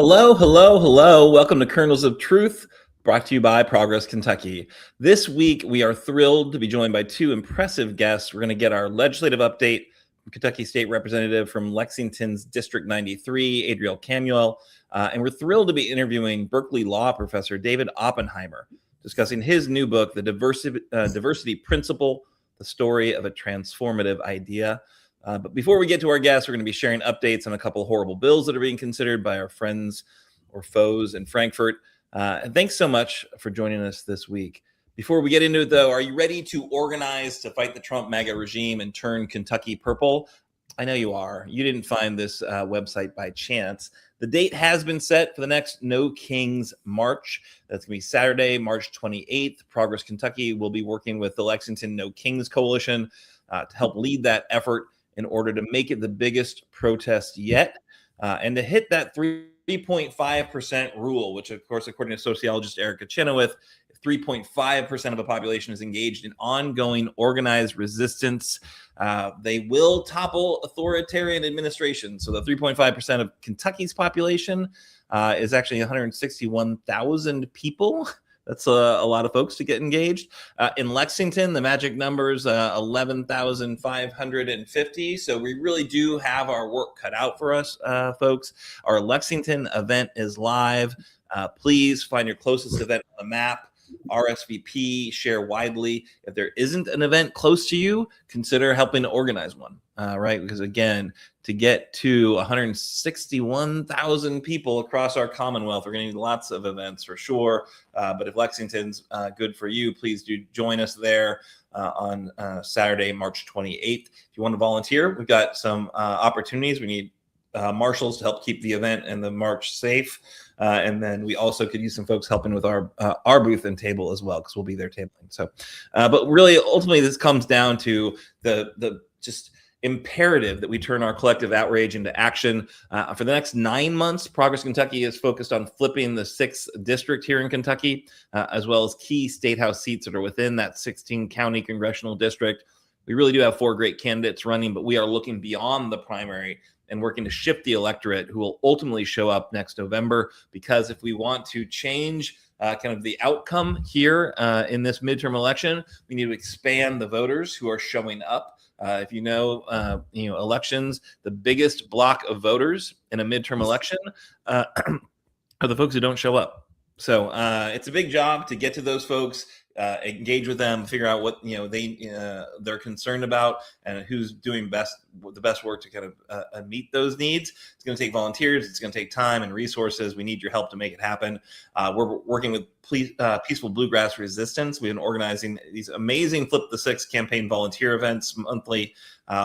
Hello, hello, hello. Welcome to Kernels of Truth, brought to you by Progress Kentucky. This week, we are thrilled to be joined by two impressive guests. We're going to get our legislative update from Kentucky State Representative from Lexington's District 93, Adrielle Camuel. And we're thrilled to be interviewing Berkeley Law Professor David Oppenheimer, discussing his new book, The Diversity Principle, The Story of a Transformative Idea. But before we get to our guests, we're going to be sharing updates on a couple of horrible bills that are being considered by our friends or foes in Frankfurt. And thanks so much for joining us this week. Before we get into it, though, are you ready to organize to fight the Trump MAGA regime and turn Kentucky purple? I know you are. You didn't find this website by chance. The date has been set for the next No Kings March. That's going to be Saturday, March 28th. Progress Kentucky will be working with the Lexington No Kings Coalition to help lead that effort in order to make it the biggest protest yet, and to hit that 3.5% rule, which, of course, according to sociologist Erica Chenoweth, if 3.5% of a population is engaged in ongoing organized resistance, they will topple authoritarian administration. So the 3.5% of Kentucky's population is actually 161,000 people. That's a lot of folks to get engaged. In Lexington, the magic number's 11,550. So we really do have our work cut out for us, folks. Our Lexington event is live. Please find your closest event on the map. RSVP, share widely. If there isn't an event close to you, consider helping to organize one, right? Because again, to get to 161,000 people across our Commonwealth, we're going to need lots of events for sure. But if Lexington's good for you, please do join us there on Saturday, March 28th. If you want to volunteer, we've got some opportunities. We need marshals to help keep the event and the march safe. And then we also could use some folks helping with our booth and table as well, because we'll be there tabling. So, but really, ultimately, this comes down to the just imperative that we turn our collective outrage into action. For the next 9 months, Progress Kentucky is focused on flipping the 6th district here in Kentucky, as well as key state house seats that are within that 16-county congressional district. We really do have 4 great candidates running, but we are looking beyond the primary and working to shift the electorate who will ultimately show up next November. Because if we want to change kind of the outcome here in this midterm election, we need to expand the voters who are showing up. If you know, elections, the biggest block of voters in a midterm election are the folks who don't show up. So it's a big job to get to those folks, engage with them, figure out what they're concerned about, and who's doing the best work to kind of meet those needs. It's going to take volunteers. It's going to take time and resources. We need your help to make it happen. We're working with Peaceful Bluegrass Resistance. We've been organizing these amazing Flip the Six campaign volunteer events monthly.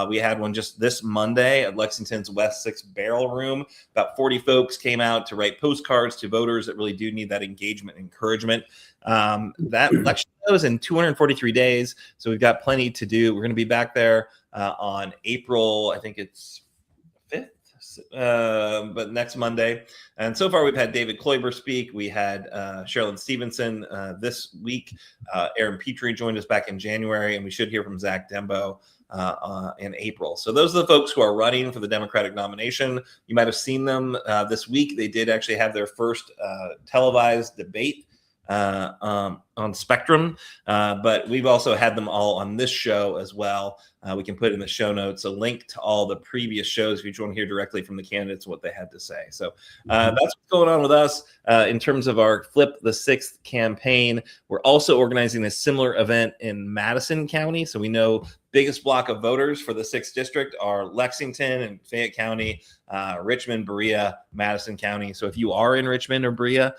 We had one just this Monday at Lexington's West 6 Barrel Room. About 40 folks came out to write postcards to voters that really do need that engagement and encouragement. That election goes in 243 days, so we've got plenty to do. We're going to be back there on April, I think it's 5th, but next Monday. And so far, we've had David Kloiber speak. We had Sherilyn Stevenson this week. Aaron Petrie joined us back in January, and we should hear from Zach Dembo in April. So those are the folks who are running for the Democratic nomination. You might have seen them this week. They did actually have their first televised debate on Spectrum, but we've also had them all on this show as well. We can put in the show notes a link to all the previous shows if you want to hear directly from the candidates what they had to say. So that's what's going on with us in terms of our Flip the Sixth campaign. We're also organizing a similar event in Madison County. So we know biggest block of voters for the 6th district are Lexington and Fayette County, Richmond, Berea, Madison County. So if you are in Richmond or Berea,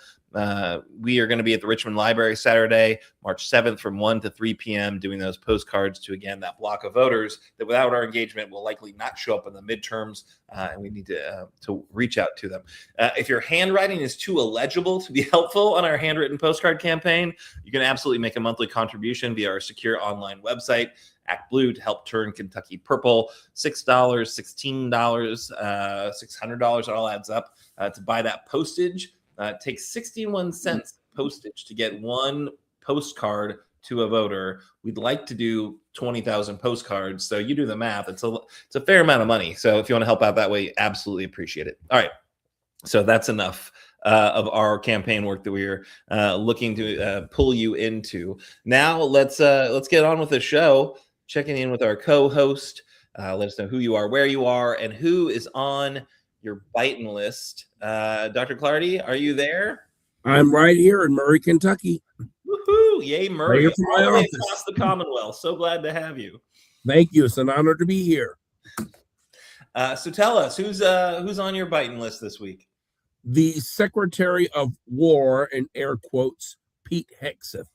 we are going to be at the Richmond Library Saturday, March 7th from 1 to 3 p.m. doing those postcards to, again, that block of voters that without our engagement will likely not show up in the midterms, and we need to reach out to them. If your handwriting is too illegible to be helpful on our handwritten postcard campaign, you can absolutely make a monthly contribution via our secure online website, Act Blue, to help turn Kentucky purple. $6, $16, $600, it all adds up to buy that postage. It takes 61 cents postage to get one postcard to a voter. We'd like to do 20,000 postcards. So you do the math. It's a fair amount of money. So if you want to help out that way, absolutely appreciate it. All right. So that's enough of our campaign work that we are looking to pull you into. Now let's get on with the show. Checking in with our co-host. Let us know who you are, where you are, and who is on your BITIN list. Dr. Clardy, are you there? I'm right here in Murray, Kentucky. Woohoo! Yay, Murray! Right All the way across the Commonwealth. So glad to have you. Thank you. It's an honor to be here. So tell us, who's on your BITIN list this week? The Secretary of War, in air quotes, Pete Hegseth.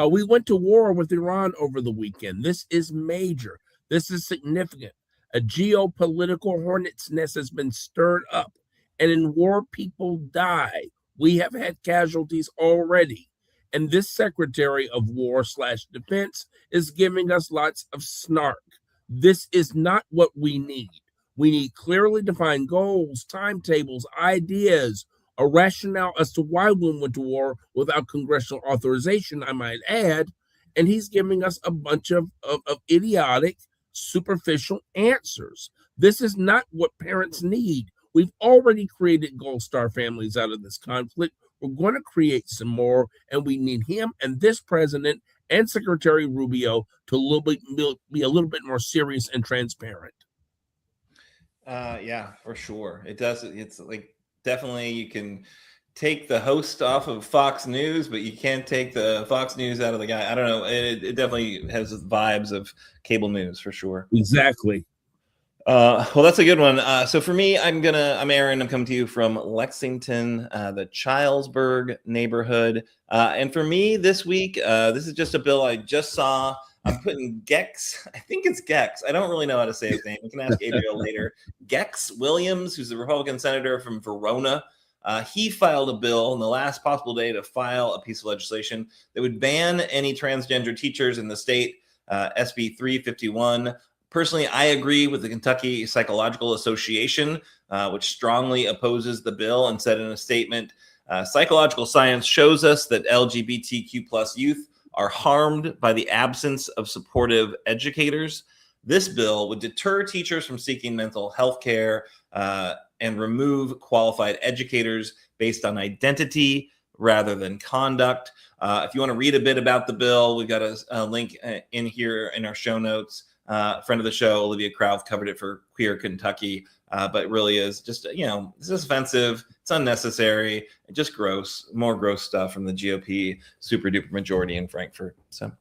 We went to war with Iran over the weekend. This is major. This is significant. A geopolitical hornet's nest has been stirred up, and in war, people die. We have had casualties already. And this Secretary of War / Defense is giving us lots of snark. This is not what we need. We need clearly defined goals, timetables, ideas, a rationale as to why we went to war without congressional authorization, I might add. And he's giving us a bunch of idiotic, superficial answers. This is not what parents need. We've already created Gold Star families out of this conflict. We're going to create some more, and we need him and this president and Secretary Rubio to be a little bit more serious and transparent. Yeah, for sure. It does. It's like definitely you can take the host off of Fox News, but you can't take the Fox News out of the guy. I don't know. It definitely has vibes of cable news for sure. Exactly. Well, that's a good one. So for me, I'm Aaron. I'm coming to you from Lexington, the Childsburg neighborhood. And for me this week, this is just a bill I just saw. I'm putting Gex. I think it's Gex. I don't really know how to say his name. We can ask Adrielle later. Gex Williams, who's a Republican senator from Verona. He filed a bill on the last possible day to file a piece of legislation that would ban any transgender teachers in the state, SB 351. Personally, I agree with the Kentucky Psychological Association, which strongly opposes the bill and said in a statement, psychological science shows us that LGBTQ plus youth are harmed by the absence of supportive educators. This bill would deter teachers from seeking mental health care and remove qualified educators based on identity rather than conduct. If you want to read a bit about the bill, we've got a link in here in our show notes. Friend of the show, Olivia Crowth, covered it for Queer Kentucky, but it really is just, it's just offensive. It's unnecessary. Just gross, more gross stuff from the GOP super duper majority in Frankfurt. So,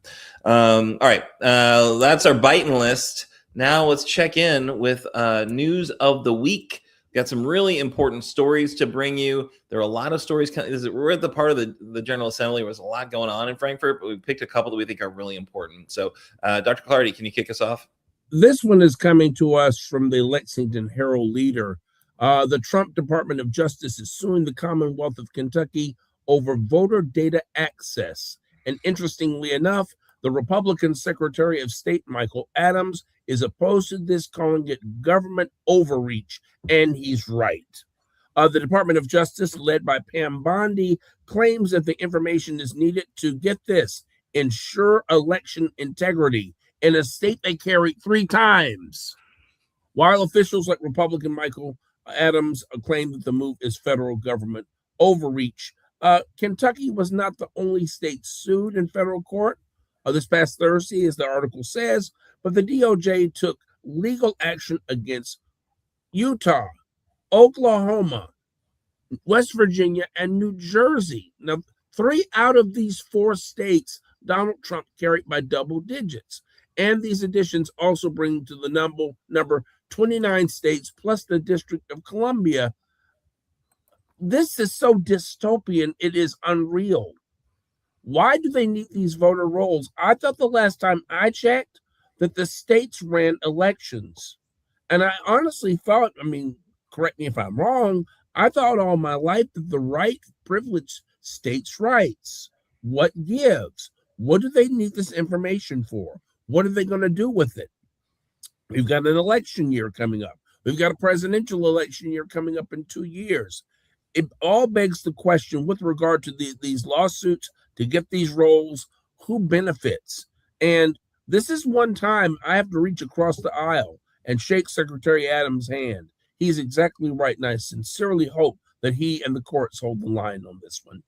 all right, that's our BITIN list. Now let's check in with news of the week. Got some really important stories to bring you. There are a lot of stories. We're at the part of the General Assembly where there's a lot going on in Frankfurt, but we picked a couple that we think are really important. So, Dr. Clardy, can you kick us off? This one is coming to us from the Lexington Herald Leader. The Trump Department of Justice is suing the Commonwealth of Kentucky over voter data access. And interestingly enough, the Republican Secretary of State, Michael Adams, is opposed to this, calling it government overreach, and he's right. The Department of Justice, led by Pam Bondi, claims that the information is needed to, get this, ensure election integrity in a state they carried 3 times. While officials like Republican Michael Adams claim that the move is federal government overreach, Kentucky was not the only state sued in federal court this past Thursday, as the article says, but the DOJ took legal action against Utah, Oklahoma, West Virginia, and New Jersey. Now, 3 out of these 4 states Donald Trump carried by double digits. And these additions also bring to the number 29 states plus the District of Columbia. This is so dystopian, it is unreal. Why do they need these voter rolls? I thought the last time I checked that the states ran elections. And I honestly thought, correct me if I'm wrong, I thought all my life that the right privilege states' rights. What gives? What do they need this information for? What are they going to do with it? We've got an election year coming up. We've got a presidential election year coming up in 2 years. It all begs the question with regard to these lawsuits to get these rolls, who benefits? And this is one time I have to reach across the aisle and shake Secretary Adams' hand. He's exactly right, and I sincerely hope that he and the courts hold the line on this one.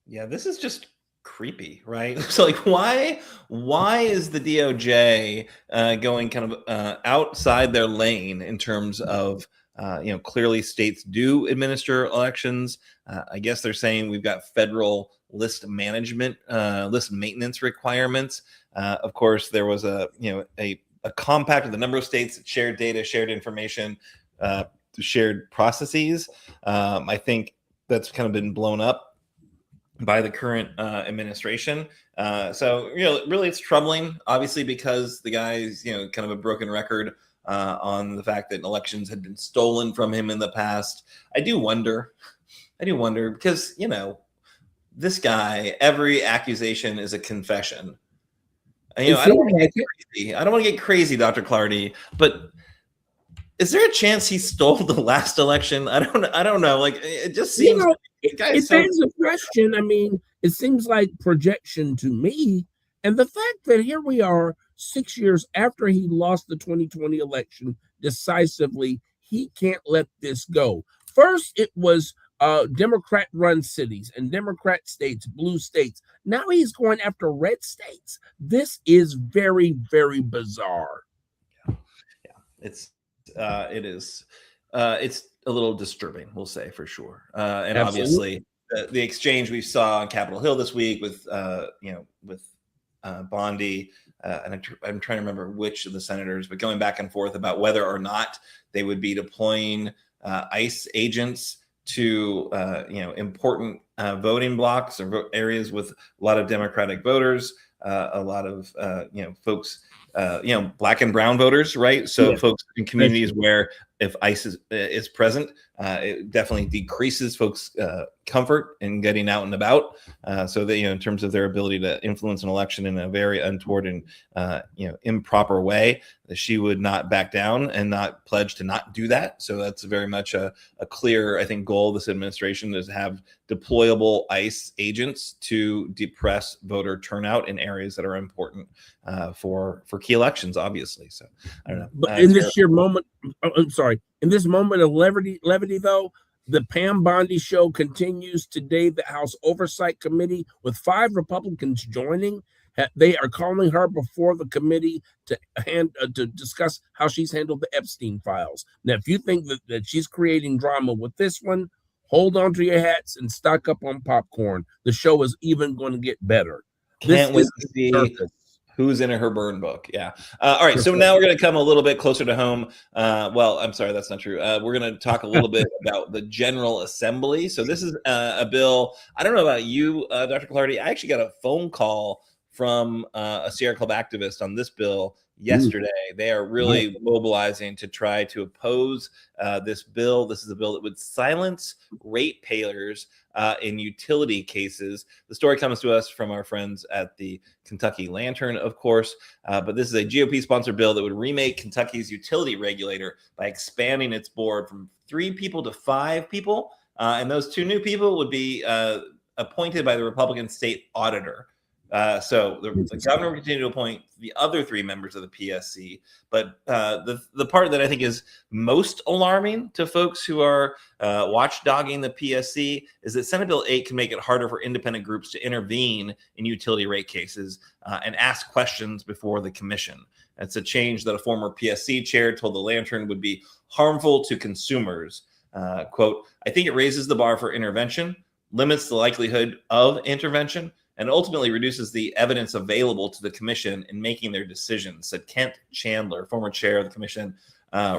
Yeah, this is just creepy, right? So like why is the DOJ going kind of outside their lane in terms of clearly states do administer elections. I guess they're saying we've got federal list maintenance requirements. Of course, there was a compact of the number of states that shared data, shared information, shared processes. I think that's kind of been blown up by the current administration. So really it's troubling, obviously, because the guy's, kind of a broken record on the fact that elections had been stolen from him in the past. I do wonder because, this guy, every accusation is a confession. I don't want to get crazy. I don't want to get crazy, Dr. Clardy, but is there a chance he stole the last election? I don't know. Like, it just seems it begs a question. I mean, it seems like projection to me. And the fact that here we are 6 years after he lost the 2020 election decisively, he can't let this go. First, it was Democrat-run cities and Democrat states, blue states. Now he's going after red states. This is very, very bizarre. Yeah. It is. It's a little disturbing, we'll say, for sure. And Absolutely. Obviously, the exchange we saw on Capitol Hill this week with Bondi, and I'm trying to remember which of the senators, but going back and forth about whether or not they would be deploying ICE agents to important voting blocks or areas with a lot of Democratic voters, a lot of folks, Black and brown voters, right? So folks in communities where if ICE is present, it definitely decreases folks' comfort in getting out and about. So that, in terms of their ability to influence an election in a very untoward and improper way, she would not back down and not pledge to not do that. So that's very much a clear, I think, goal of this administration is to have deployable ICE agents to depress voter turnout in areas that are important for key elections, obviously. So I don't know. But in this sheer moment, I'm sorry, in this moment of levity though, the Pam Bondi show continues today. The House Oversight Committee, with 5 Republicans joining, they are calling her before the committee to discuss how she's handled the Epstein files. Now, if you think that she's creating drama with this one, hold on to your hats and stock up on popcorn. The show is even going to get better. Can't wait to see who's in her burn book. Yeah. All right. So now we're going to come a little bit closer to home. Well, I'm sorry, that's not true. We're going to talk a little bit about the General Assembly. So this is a bill. I don't know about you, Dr. Clardy. I actually got a phone call from a Sierra Club activist on this bill yesterday. They are really mobilizing to try to oppose this bill. This is a bill that would silence ratepayers in utility cases. The story comes to us from our friends at the Kentucky Lantern, of course, but this is a GOP-sponsored bill that would remake Kentucky's utility regulator by expanding its board from 3 people to 5 people, and those 2 new people would be appointed by the Republican state auditor. So the governor will continue to appoint the other 3 members of the PSC. But the part that I think is most alarming to folks who are watchdogging the PSC is that Senate Bill 8 can make it harder for independent groups to intervene in utility rate cases and ask questions before the commission. It's a change that a former PSC chair told the Lantern would be harmful to consumers. Quote, I think it raises the bar for intervention, limits the likelihood of intervention, and ultimately reduces the evidence available to the commission in making their decisions, said Kent Chandler, former chair of the commission,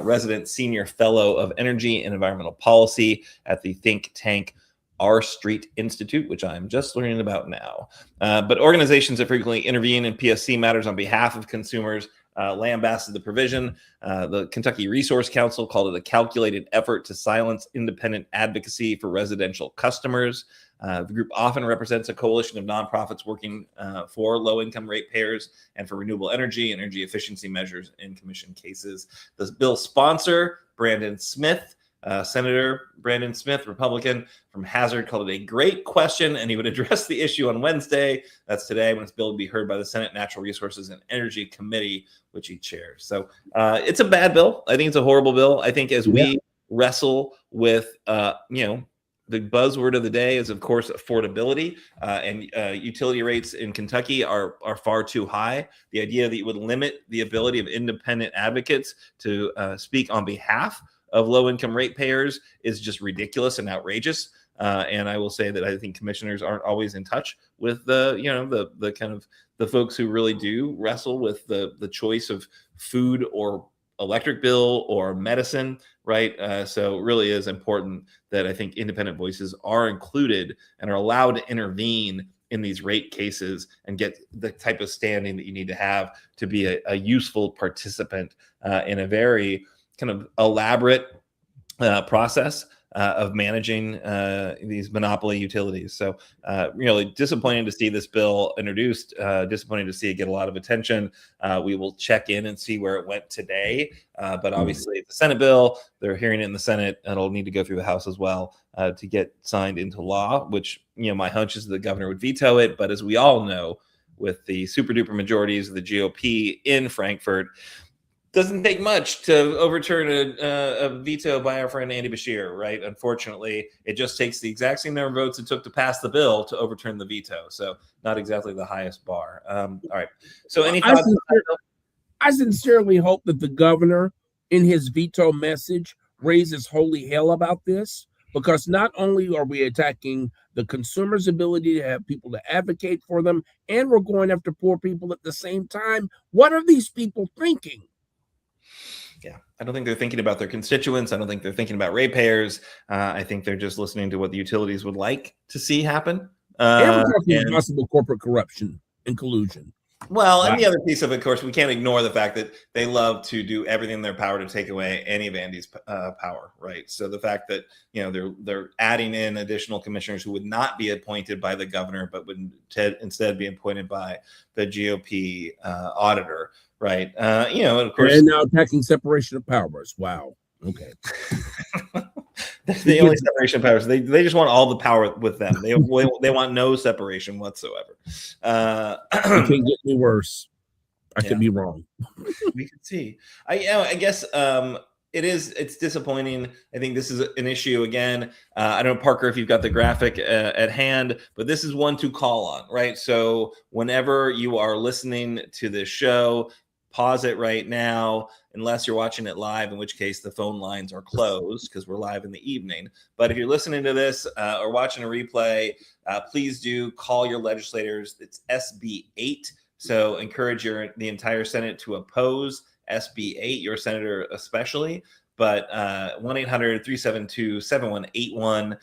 resident senior fellow of energy and environmental policy at the think tank R Street Institute, which I'm just learning about now. But organizations that frequently intervene in PSC matters on behalf of consumers lambasted the provision. The Kentucky Resource Council called it a calculated effort to silence independent advocacy for residential customers. The group often represents a coalition of nonprofits working for low-income ratepayers and for renewable energy and energy efficiency measures in commission cases. The bill's sponsor, Brandon Smith, Senator Brandon Smith, Republican from Hazard, called it a great question, and he would address the issue on Wednesday. That's today, when its bill will be heard by the Senate Natural Resources and Energy Committee, which he chairs. So it's a bad bill. I think it's a horrible bill. I think as we wrestle with, the buzzword of the day is, of course, affordability, and utility rates in Kentucky are far too high. The idea that you would limit the ability of independent advocates to speak on behalf of low-income ratepayers is just ridiculous and outrageous. And I will say that I think commissioners aren't always in touch with the kind of the folks who really do wrestle with the choice of food or electric bill or medicine, right? So it really is important that I think independent voices are included and are allowed to intervene in these rate cases and get the type of standing that you need to have to be a useful participant in a very kind of elaborate process of managing these monopoly utilities. So really disappointing to see this bill introduced, disappointing to see it get a lot of attention. We will check in and see where it went today. But obviously it's a Senate bill. They're hearing it in the Senate, and it'll need to go through the House as well to get signed into law, which, my hunch is the governor would veto it. But as we all know, with the super duper majorities of the GOP in Frankfurt, doesn't take much to overturn a veto by our friend Andy Beshear, right? Unfortunately, it just takes the exact same number of votes it took to pass the bill to overturn the veto. So not exactly the highest bar. All right. So any thoughts? I sincerely hope that the governor, in his veto message, raises holy hell about this, because not only are we attacking the consumer's ability to have people to advocate for them, and we're going after poor people at the same time. What are these people thinking? Yeah, I don't think they're thinking about their constituents. I don't think they're thinking about ratepayers. I think they're just listening to what the utilities would like to see happen. And we're talking possible corporate corruption and collusion. Well, and the other piece of it, of course, we can't ignore the fact that they love to do everything in their power to take away any of Andy's power, right? So the fact that they're adding in additional commissioners who would not be appointed by the governor, but would instead be appointed by the GOP auditor, right? Of course, and now attacking separation of powers. Wow. Okay. The only separation of powers. They just want all the power with them. They want no separation whatsoever. It can't get any worse. I could be wrong. We can see. I guess it's disappointing. I think this is an issue again. I don't know, Parker, if you've got the graphic at hand, but this is one to call on, right? So whenever you are listening to this show, pause it right now, unless you're watching it live, in which case the phone lines are closed because we're live in the evening. But if you're listening to this or watching a replay, please do call your legislators. It's SB 8. So encourage the entire Senate to oppose SB 8, your senator especially. But 1-800-372-7181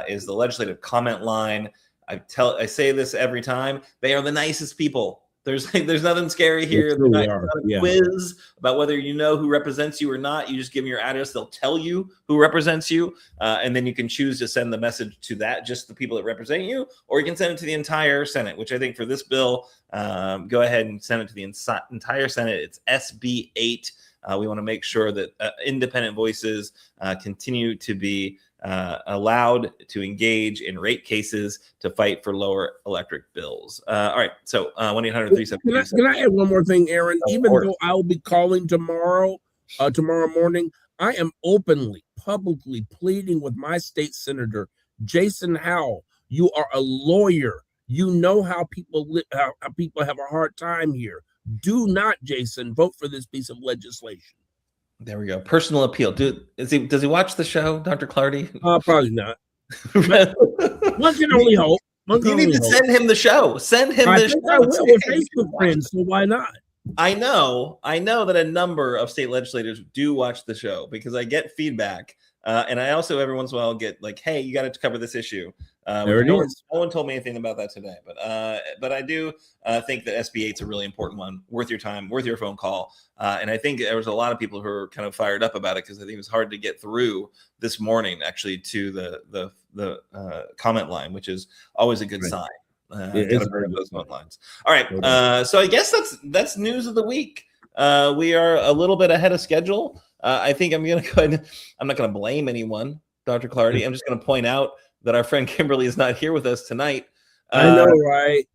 is the legislative comment line. I say this every time. They are the nicest people. There's nothing scary here. There's not a quiz about whether you know who represents you or not. You just give them your address. They'll tell you who represents you. And then you can choose to send the message to just the people that represent you, or you can send it to the entire Senate, which I think for this bill, go ahead and send it to the entire Senate. It's SB 8. We want to make sure that independent voices continue to be allowed to engage in rate cases to fight for lower electric bills. All right, so 1-800-372. Can I add one more thing, Aaron? Even though I'll be calling tomorrow morning, I am publicly pleading with my state senator, Jason Howell. You are a lawyer. You know how people how people have a hard time here. Do not, Jason, vote for this piece of legislation. There we go. Personal appeal. Does he watch the show, Dr. Clardy? Probably not. One can only hope. You need to send him the show. Send him the show. I will. We're Facebook friends, so why not? I know that a number of state legislators do watch the show because I get feedback. And I also every once in a while get like, hey, you got to cover this issue. There it is. No one told me anything about that today, but I do think that SB 8 is a really important one, worth your time, worth your phone call. And I think there was a lot of people who were kind of fired up about it because I think it was hard to get through this morning actually to the comment line, which is always a good sign. Those phone lines. All right, so I guess that's news of the week. We are a little bit ahead of schedule. I think I'm going to go ahead. I'm not going to blame anyone, Dr. Clardy. I'm just going to point out that our friend Kimberly is not here with us tonight. I know, right?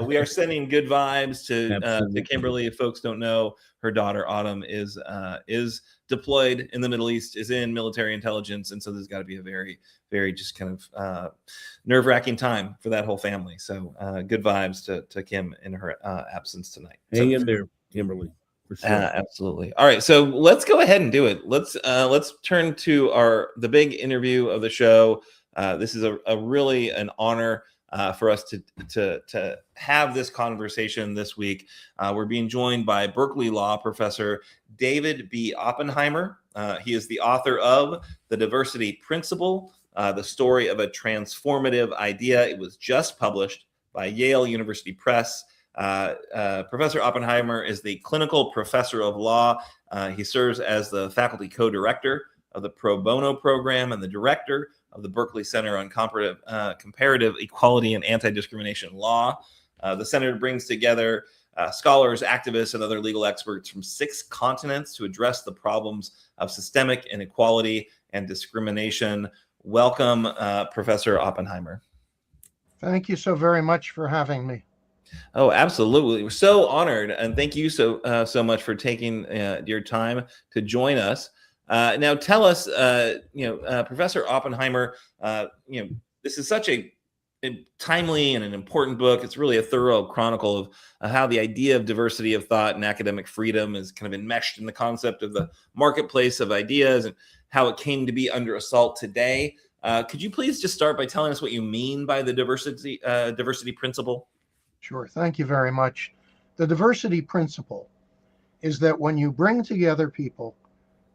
We are sending good vibes to Kimberly. If folks don't know, her daughter Autumn is deployed in the Middle East, is in military intelligence, and so there's got to be a very, very just kind of nerve-wracking time for that whole family. So good vibes to Kim in her absence tonight. Hang in there, Kimberly. For sure. Absolutely. All right, so let's go ahead and do it. Let's turn to the big interview of the show. This is a really an honor for us to have this conversation this week. We're being joined by Berkeley Law Professor David B. Oppenheimer. He is the author of The Diversity Principle, the story of a transformative idea. It was just published by Yale University Press. Professor Oppenheimer is the clinical professor of law. He serves as the faculty co-director of the Pro Bono program and the director of the Berkeley Center on Comparative Equality and Anti-Discrimination Law. The center brings together scholars, activists, and other legal experts from 6 continents to address the problems of systemic inequality and discrimination. Welcome, Professor Oppenheimer. Thank you so very much for having me. Oh, absolutely. We're so honored. And thank you so much for taking your time to join us. Now, tell us, Professor Oppenheimer, this is such a timely and an important book. It's really a thorough chronicle of how the idea of diversity of thought and academic freedom is kind of enmeshed in the concept of the marketplace of ideas and how it came to be under assault today. Could you please just start by telling us what you mean by the diversity principle? Sure. Thank you very much. The diversity principle is that when you bring together people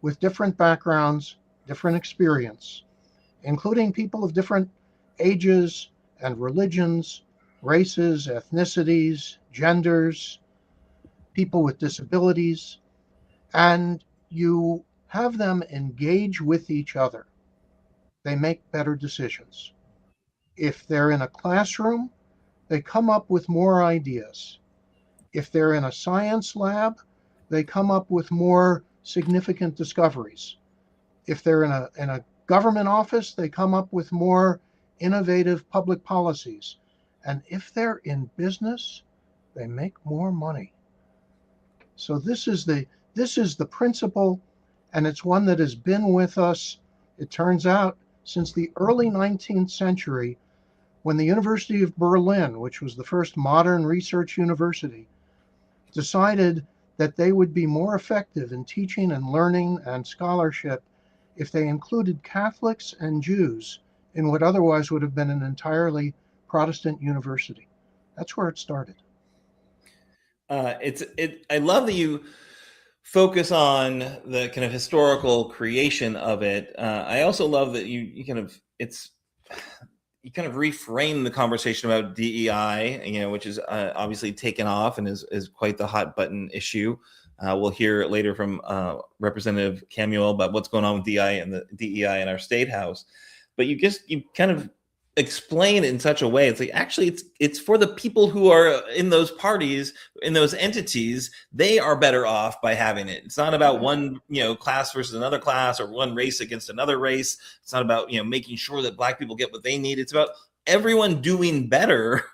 with different backgrounds, different experience, including people of different ages and religions, races, ethnicities, genders, people with disabilities, and you have them engage with each other, they make better decisions. If they're in a classroom, they come up with more ideas. If they're in a science lab, they come up with more significant discoveries. If they're in a government office, they come up with more innovative public policies. And if they're in business, they make more money. So this is the principle, and it's one that has been with us, it turns out, since the early 19th century, when the University of Berlin, which was the first modern research university, decided that they would be more effective in teaching and learning and scholarship if they included Catholics and Jews in what otherwise would have been an entirely Protestant university. That's where it started. I love that you focus on the kind of historical creation of it. I also love that you kind of reframe the conversation about DEI, which is obviously taken off and is quite the hot button issue. We'll hear later from Representative Camuel about what's going on with DEI in our state house. But you kind of explain it in such a way. It's like, actually, it's for the people who are in those parties, in those entities. They are better off by having it. It's not about one, class versus another class or one race against another race. It's not about, making sure that Black people get what they need. It's about everyone doing better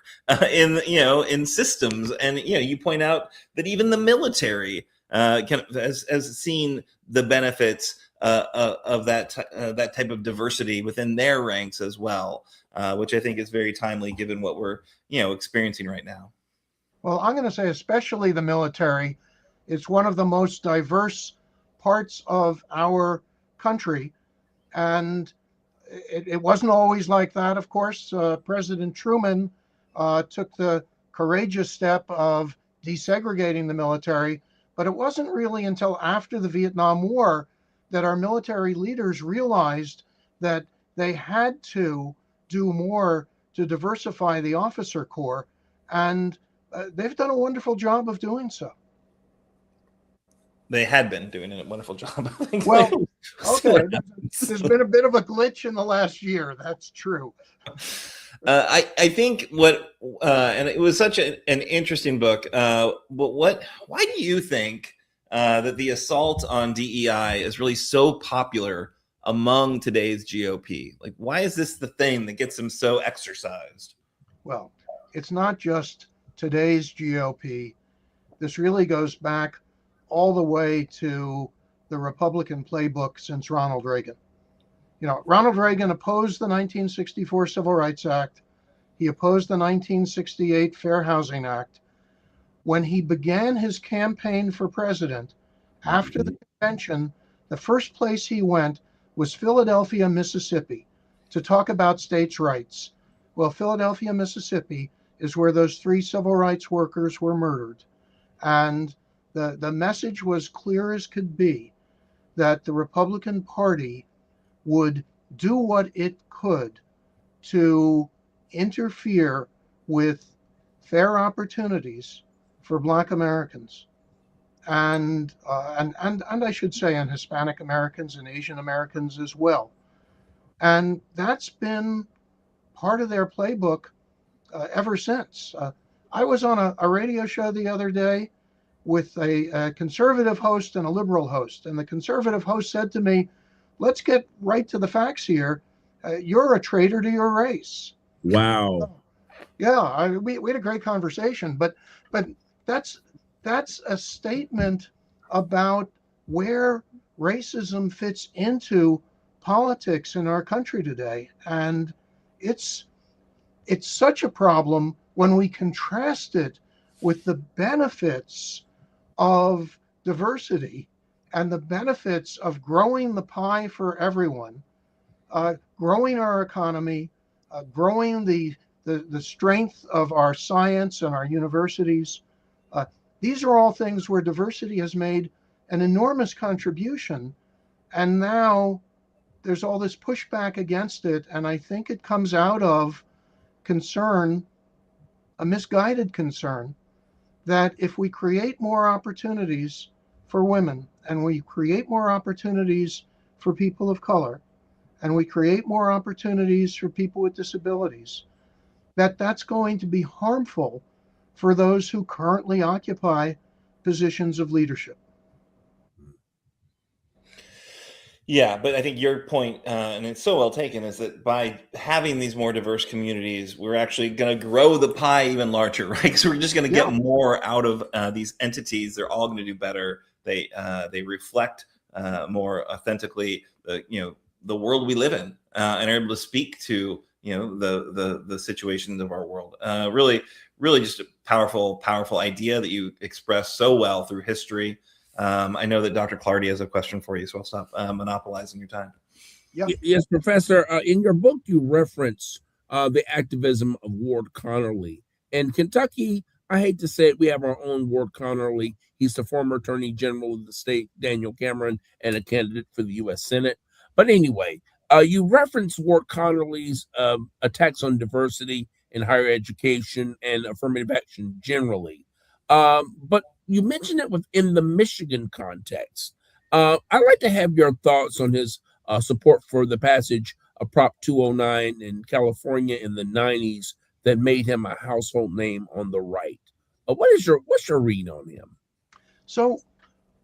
in systems. And, you point out that even the military has seen the benefits of that type of diversity within their ranks as well, which I think is very timely given what we're experiencing right now. Well, I'm going to say especially the military. It's one of the most diverse parts of our country, and it wasn't always like that, of course. President Truman took the courageous step of desegregating the military, but it wasn't really until after the Vietnam War that our military leaders realized that they had to do more to diversify the officer corps, and they've done a wonderful job of doing so. They had been doing a wonderful job. Well, okay, there's been a bit of a glitch in the last year. That's true. I think and it was such an interesting book. But why do you think that the assault on DEI is really so popular among today's GOP? Like, why is this the thing that gets them so exercised? Well, it's not just today's GOP. This really goes back all the way to the Republican playbook since Ronald Reagan. You know, Ronald Reagan opposed the 1964 Civil Rights Act. He opposed the 1968 Fair Housing Act. When he began his campaign for president, after the convention, the first place he went was Philadelphia, Mississippi, to talk about states' rights. Well, Philadelphia, Mississippi is where those 3 civil rights workers were murdered. And the message was clear as could be that the Republican Party would do what it could to interfere with fair opportunities for Black Americans, and I should say, and Hispanic Americans and Asian Americans as well. And that's been part of their playbook ever since. I was on a radio show the other day with a conservative host and a liberal host, and the conservative host said to me, "Let's get right to the facts here. You're a traitor to your race." Wow. Yeah, we had a great conversation, but that's a statement about where racism fits into politics in our country today, and it's such a problem when we contrast it with the benefits of diversity and the benefits of growing the pie for everyone, growing our economy, growing the strength of our science and our universities. These are all things where diversity has made an enormous contribution, and now there's all this pushback against it, and I think it comes out of concern, a misguided concern, that if we create more opportunities for women, and we create more opportunities for people of color, and we create more opportunities for people with disabilities, that's going to be harmful for those who currently occupy positions of leadership. Yeah, but I think your point, and it's so well taken, is that by having these more diverse communities, we're actually going to grow the pie even larger, right? Because we're just going to get more out of these entities. They're all going to do better. They reflect more authentically the world we live in, and are able to speak to the situations of our world. Really just a powerful idea that you express so well through history. I know that Dr. Clardy has a question for you, so I'll stop monopolizing your time. Yeah. Yes, Professor. In your book, you reference the activism of Ward Connerly. In Kentucky, I hate to say it, we have our own Ward Connerly. He's the former Attorney General of the state, Daniel Cameron, and a candidate for the U.S. Senate. But anyway, you reference Ward Connerly's attacks on diversity in higher education and affirmative action generally. But you mentioned it within the Michigan context. I'd like to have your thoughts on his support for the passage of Prop 209 in California in the 90s that made him a household name on the right. What's your read on him? So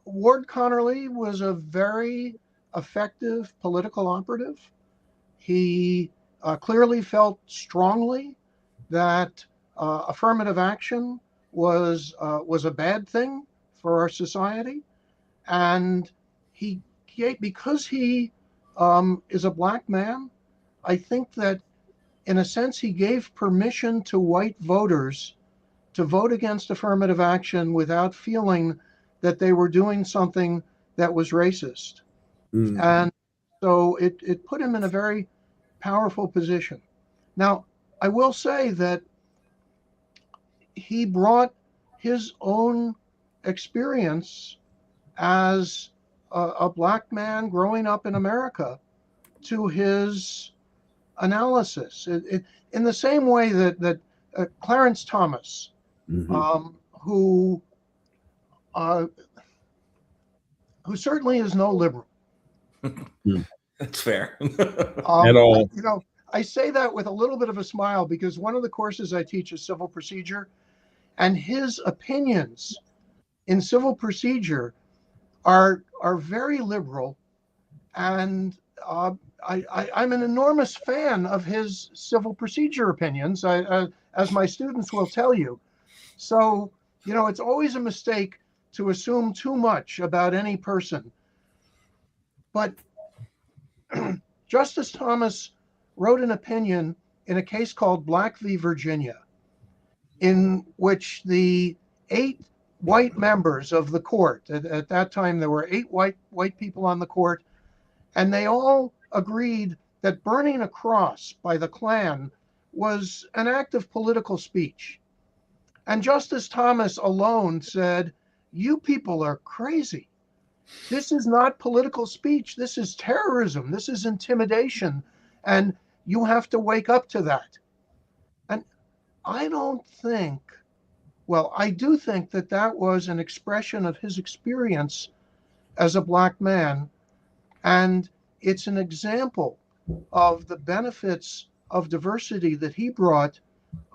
Ward Connerly was a very effective political operative. He clearly felt strongly that affirmative action was a bad thing for our society, and because he is a Black man, I think that in a sense he gave permission to white voters to vote against affirmative action without feeling that they were doing something that was racist. Mm. And so it put him in a very powerful position. Now, I will say that he brought his own experience as a Black man growing up in America to his analysis. In the same way that Clarence Thomas, mm-hmm. who certainly is no liberal. That's fair. At all. I say that with a little bit of a smile because one of the courses I teach is civil procedure, and his opinions in civil procedure are very liberal, and I'm an enormous fan of his civil procedure opinions, as my students will tell you. So, it's always a mistake to assume too much about any person. But Justice Thomas wrote an opinion in a case called Black v. Virginia, in which the 8 white members of the court, at that time there were 8 white people on the court, and they all agreed that burning a cross by the Klan was an act of political speech. And Justice Thomas alone said, "You people are crazy. This is not political speech. This is terrorism. This is intimidation. And you have to wake up to that." And I don't think, well, I do think that that was an expression of his experience as a Black man. And it's an example of the benefits of diversity that he brought,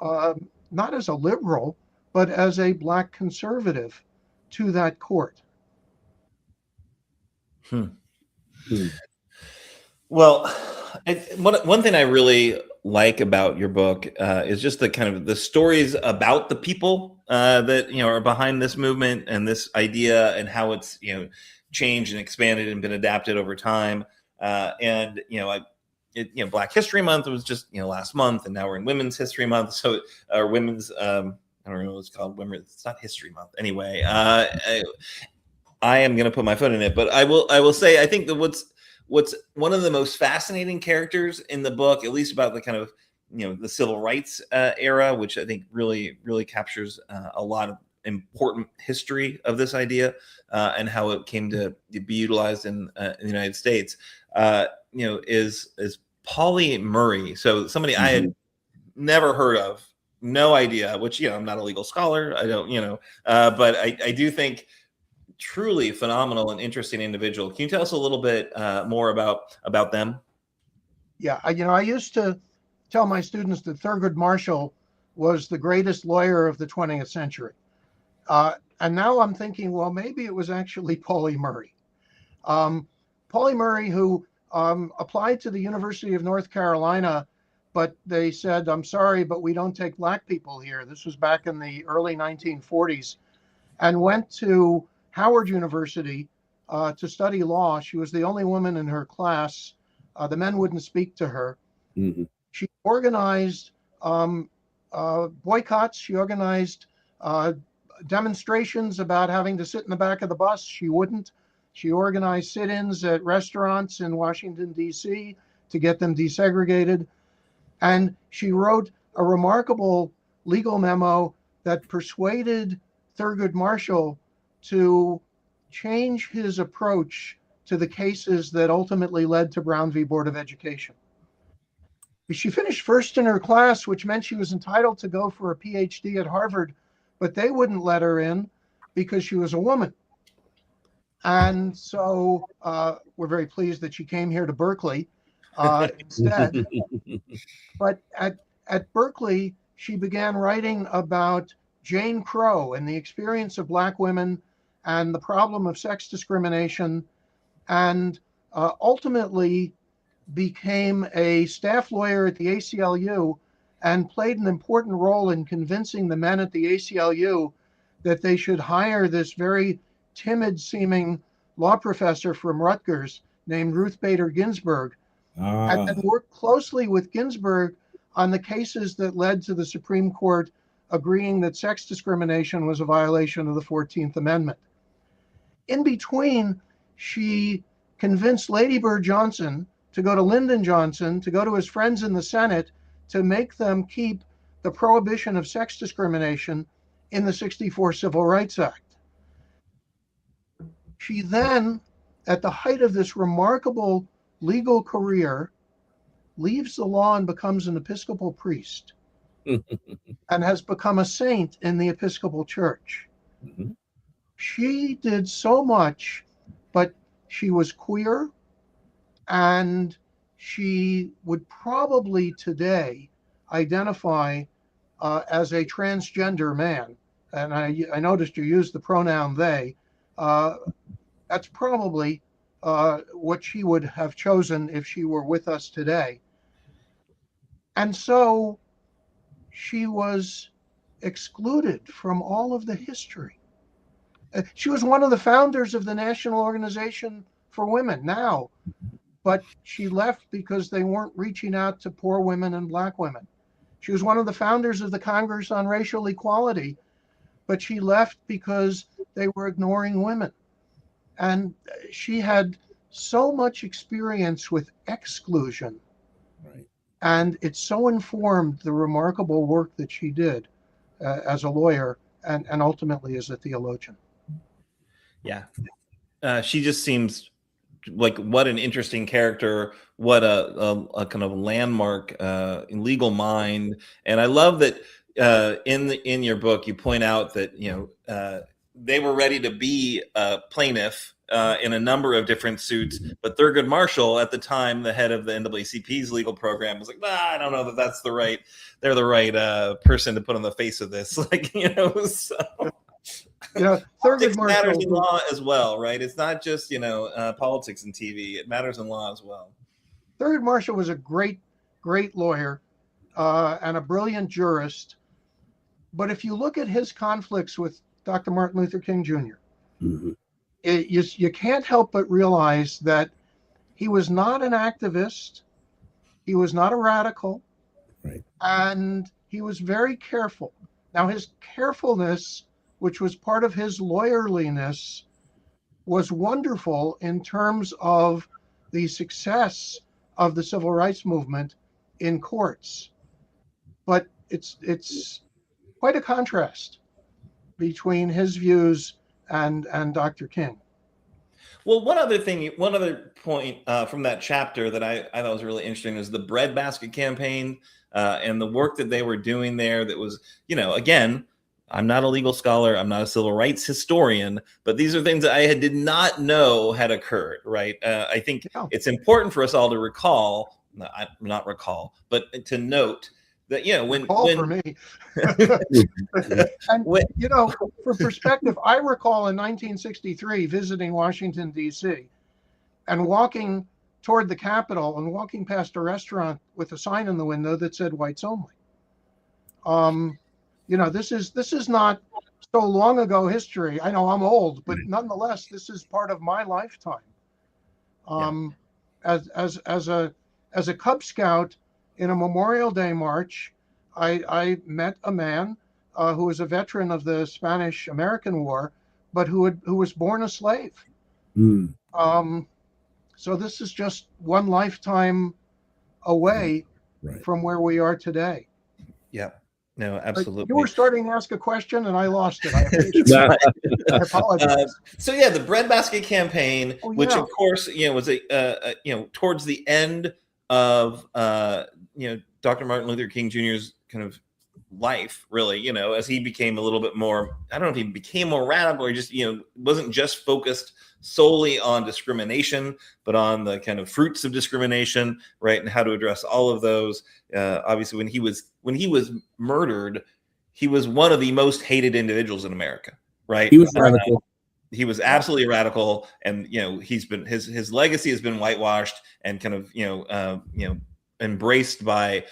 not as a liberal, but as a Black conservative to that court. Well, one thing I really like about your book is just the kind of the stories about the people that are behind this movement and this idea, and how it's changed and expanded and been adapted over time. And Black History Month was just last month, and now we're in Women's History Month. So, or Women's I don't know what it's called. It's not History Month anyway. I am going to put my foot in it, but I will say I think that what's one of the most fascinating characters in the book, at least about the kind of the civil rights era, which I think really captures a lot of important history of this idea and how it came to be utilized in the United States. Is Pauli Murray. So somebody I had never heard of, no idea. Which I'm not a legal scholar. I don't but I do think. Truly phenomenal and interesting individual. Can you tell us a little bit more about them? Yeah, I used to tell my students that Thurgood Marshall was the greatest lawyer of the 20th century. And now I'm thinking, well, maybe it was actually Pauli Murray. Pauli Murray, who applied to the University of North Carolina, but they said, "I'm sorry, but we don't take Black people here." This was back in the early 1940s, and went to Howard University to study law. She was the only woman in her class. The men wouldn't speak to her. Mm-hmm. She organized boycotts. She organized demonstrations about having to sit in the back of the bus. She wouldn't. She organized sit-ins at restaurants in Washington, D.C. to get them desegregated. And she wrote a remarkable legal memo that persuaded Thurgood Marshall to change his approach to the cases that ultimately led to Brown v. Board of Education. She finished first in her class, which meant she was entitled to go for a PhD at Harvard, but they wouldn't let her in because she was a woman. And so we're very pleased that she came here to Berkeley instead. But at Berkeley, she began writing about Jane Crow and the experience of Black women and the problem of sex discrimination, and ultimately became a staff lawyer at the ACLU and played an important role in convincing the men at the ACLU that they should hire this very timid-seeming law professor from Rutgers named Ruth Bader Ginsburg, and worked closely with Ginsburg on the cases that led to the Supreme Court agreeing that sex discrimination was a violation of the 14th Amendment. In between, she convinced Lady Bird Johnson to go to Lyndon Johnson, to go to his friends in the Senate, to make them keep the prohibition of sex discrimination in the '64 Civil Rights Act. She then, at the height of this remarkable legal career, leaves the law and becomes an Episcopal priest and has become a saint in the Episcopal Church. Mm-hmm. She did so much, but she was queer, and she would probably today identify as a transgender man. And I noticed you used the pronoun they. That's probably what she would have chosen if she were with us today. And so she was excluded from all of the history. She was one of the founders of the National Organization for Women now, but she left because they weren't reaching out to poor women and Black women. She was one of the founders of the Congress on Racial Equality, but she left because they were ignoring women. And she had so much experience with exclusion. Right. And it so informed the remarkable work that she did as a lawyer and ultimately as a theologian. Yeah. She just seems like what an interesting character, what a kind of landmark legal mind. And I love that in your book, you point out that, they were ready to be a plaintiff in a number of different suits, but Thurgood Marshall, at the time, the head of the NAACP's legal program, was like, I don't know that they're the right person to put on the face of this. So. Thurgood Marshall matters in law as well, right? It's not just, politics and TV. It matters in law as well. Thurgood Marshall was a great lawyer and a brilliant jurist. But if you look at his conflicts with Dr. Martin Luther King Jr., Mm-hmm. you can't help but realize that he was not an activist. He was not a radical. Right. And he was very careful. Now, his carefulness, which was part of his lawyerliness, was wonderful in terms of the success of the civil rights movement in courts. But it's quite a contrast between his views and Dr. King. Well, one other point from that chapter that I thought was really interesting is the breadbasket campaign and the work that they were doing there. That was, again, I'm not a legal scholar, I'm not a civil rights historian, but these are things that I did not know had occurred, right? I think it's important for us all to recall, but to note that, when for me. And, for perspective, I recall in 1963 visiting Washington, D.C. and walking toward the Capitol and walking past a restaurant with a sign in the window that said whites only. This is not so long ago history. I know I'm old, but nonetheless, this is part of my lifetime. As a Cub Scout in a Memorial Day march, I met a man who was a veteran of the Spanish-American War, but who was born a slave. Mm. So this is just one lifetime away from where we are today. Yeah. No, absolutely. You were starting to ask a question and I lost it. I apologize. The breadbasket campaign, which of course, was towards the end of Dr. Martin Luther King Jr.'s kind of life, really, as he became a little bit more, I don't know if he became more radical or just, wasn't just focused solely on discrimination, but on the kind of fruits of discrimination, right? And how to address all of those. Obviously, when he was murdered, he was one of the most hated individuals in America, right? He was radical. He was absolutely radical, and he's been his legacy has been whitewashed and kind of embraced by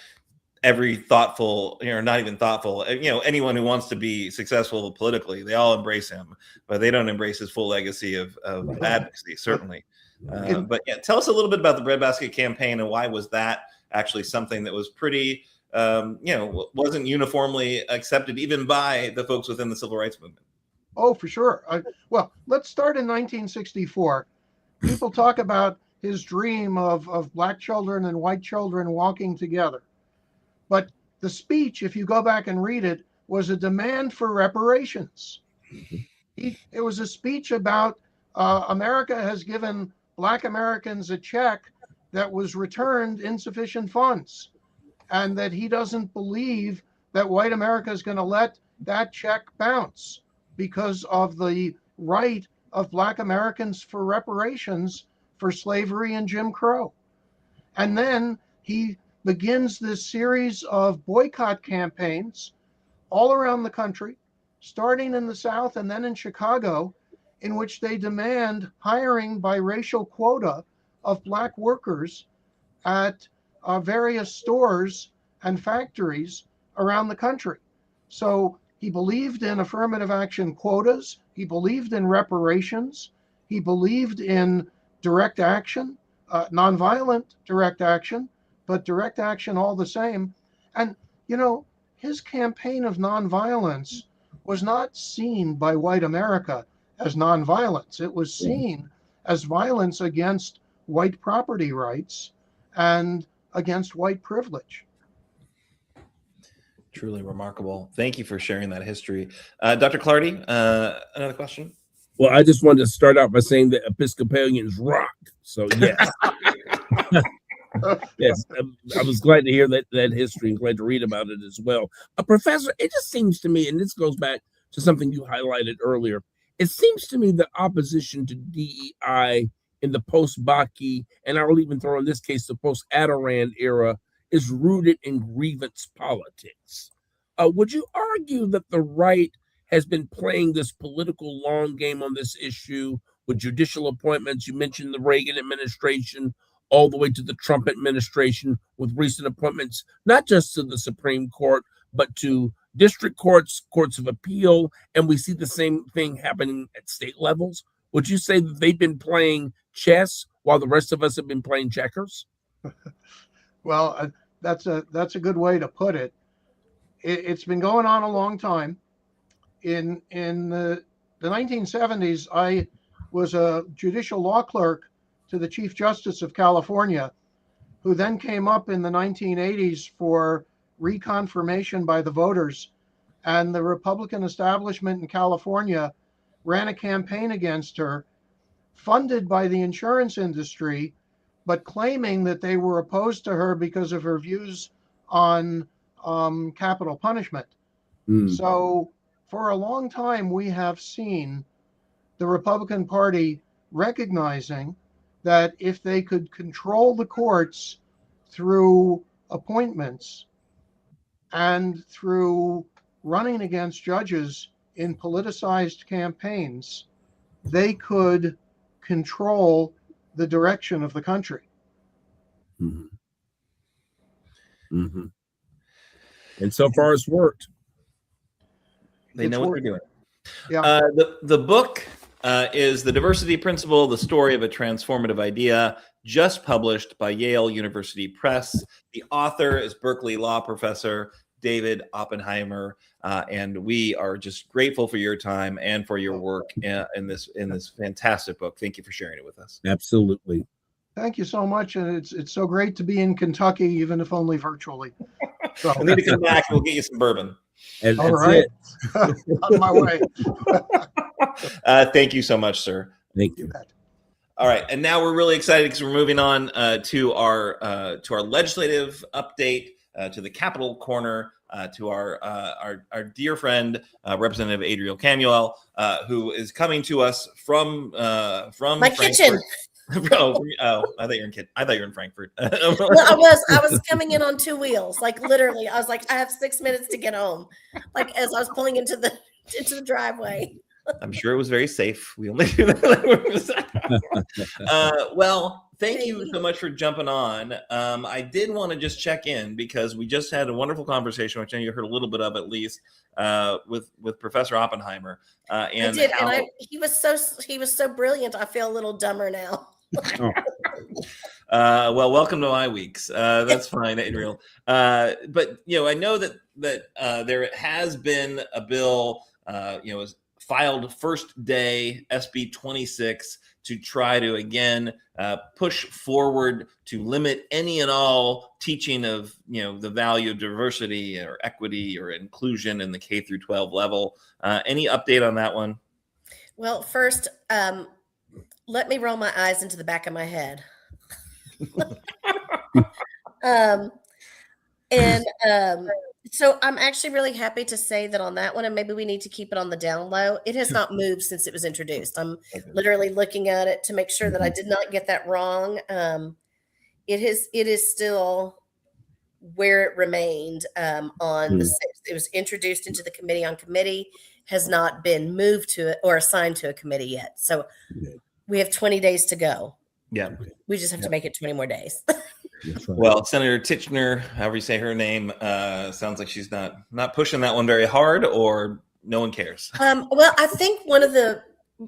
every thoughtful, or not even thoughtful, anyone who wants to be successful politically, they all embrace him, but they don't embrace his full legacy of advocacy, certainly. But tell us a little bit about the breadbasket campaign and why was that actually something that was pretty, wasn't uniformly accepted even by the folks within the civil rights movement. Oh, for sure. Well, let's start in 1964. People talk about his dream of Black children and white children walking together. But the speech, if you go back and read it, was a demand for reparations. It was a speech about America has given Black Americans a check that was returned insufficient funds, and that he doesn't believe that white America is going to let that check bounce because of the right of Black Americans for reparations for slavery and Jim Crow. And then he begins this series of boycott campaigns all around the country, starting in the South and then in Chicago, in which they demand hiring by racial quota of black workers at various stores and factories around the country. So he believed in affirmative action quotas. He believed in reparations. He believed in direct action, nonviolent direct action, but direct action all the same. And, you know, his campaign of nonviolence was not seen by white America as nonviolence. It was seen as violence against white property rights and against white privilege. Truly remarkable. Thank you for sharing that history. Dr. Clardy, another question? Well, I just wanted to start out by saying that Episcopalians rock. So, yes. Yes, I was glad to hear that history and glad to read about it as well. Professor, it just seems to me, and this goes back to something you highlighted earlier, it seems to me that opposition to DEI in the post-Bakke, and I will even throw in this case the post-Adarand era, is rooted in grievance politics. Would you argue that the right has been playing this political long game on this issue with judicial appointments? You mentioned the Reagan administration, all the way to the Trump administration with recent appointments, not just to the Supreme Court, but to district courts, courts of appeal, and we see the same thing happening at state levels. Would you say that they've been playing chess while the rest of us have been playing checkers? Well, that's a good way to put it. It's been going on a long time. In the 1970s, I was a judicial law clerk to the Chief Justice of California, who then came up in the 1980s for reconfirmation by the voters. And the Republican establishment in California ran a campaign against her, funded by the insurance industry, but claiming that they were opposed to her because of her views on capital punishment. So for a long time, we have seen the Republican Party recognizing that if they could control the courts through appointments and through running against judges in politicized campaigns, they could control the direction of the country. Mm-hmm. Mm-hmm. And so far it's worked. They know what they're doing. Yeah. The book is The Diversity Principle, The Story of a Transformative Idea, just published by Yale University Press. The author is Berkeley Law professor David Oppenheimer, and we are just grateful for your time and for your work in this fantastic book. Thank you for sharing it with us. Absolutely. Thank you so much, and it's so great to be in Kentucky, even if only virtually. So, I need to come back. We'll get you some bourbon. And all right, on my way. Thank you so much, sir. Thank you. All right, and now we're really excited because we're moving on to our legislative update, to the Capitol Corner, to our dear friend Representative Adrielle Camuel, who is coming to us from my Frankfurt. kitchen. Oh, I thought you were in Frankfurt. Well, I was coming in on two wheels, like literally. I was like, I have 6 minutes to get home, like as I was pulling into the driveway. I'm sure it was very safe. We only do that. Well, thank you so much for jumping on. I did want to just check in because we just had a wonderful conversation, which I know you heard a little bit of at least, with Professor Oppenheimer. And I did, and he was so brilliant. I feel a little dumber now. Well, welcome to my weeks. That's fine, Adrielle. But I know that there has been a bill, was filed first day, SB 26, to try to again push forward to limit any and all teaching of the value of diversity or equity or inclusion in the K through 12 level. Any update on that one? Well, first, let me roll my eyes into the back of my head. So I'm actually really happy to say that on that one, and maybe we need to keep it on the down low. It has not moved since it was introduced. I'm literally looking at it to make sure that I did not get that wrong. It is still where it remained on the it was introduced into the committee on committee, has not been moved to it or assigned to a committee yet. So we have 20 days to go. Yeah. We just have to make it 20 more days. Well, Senator Titchener, however you say her name, sounds like she's not pushing that one very hard, or no one cares. Well, I think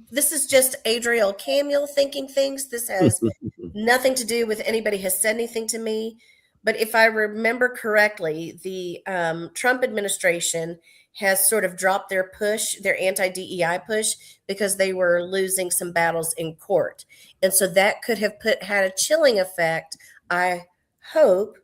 this is just Adrielle Camuel thinking things. This has nothing to do with anybody has said anything to me. But if I remember correctly, the Trump administration has sort of dropped their anti-DEI push, because they were losing some battles in court. And so that could have had a chilling effect, I hope,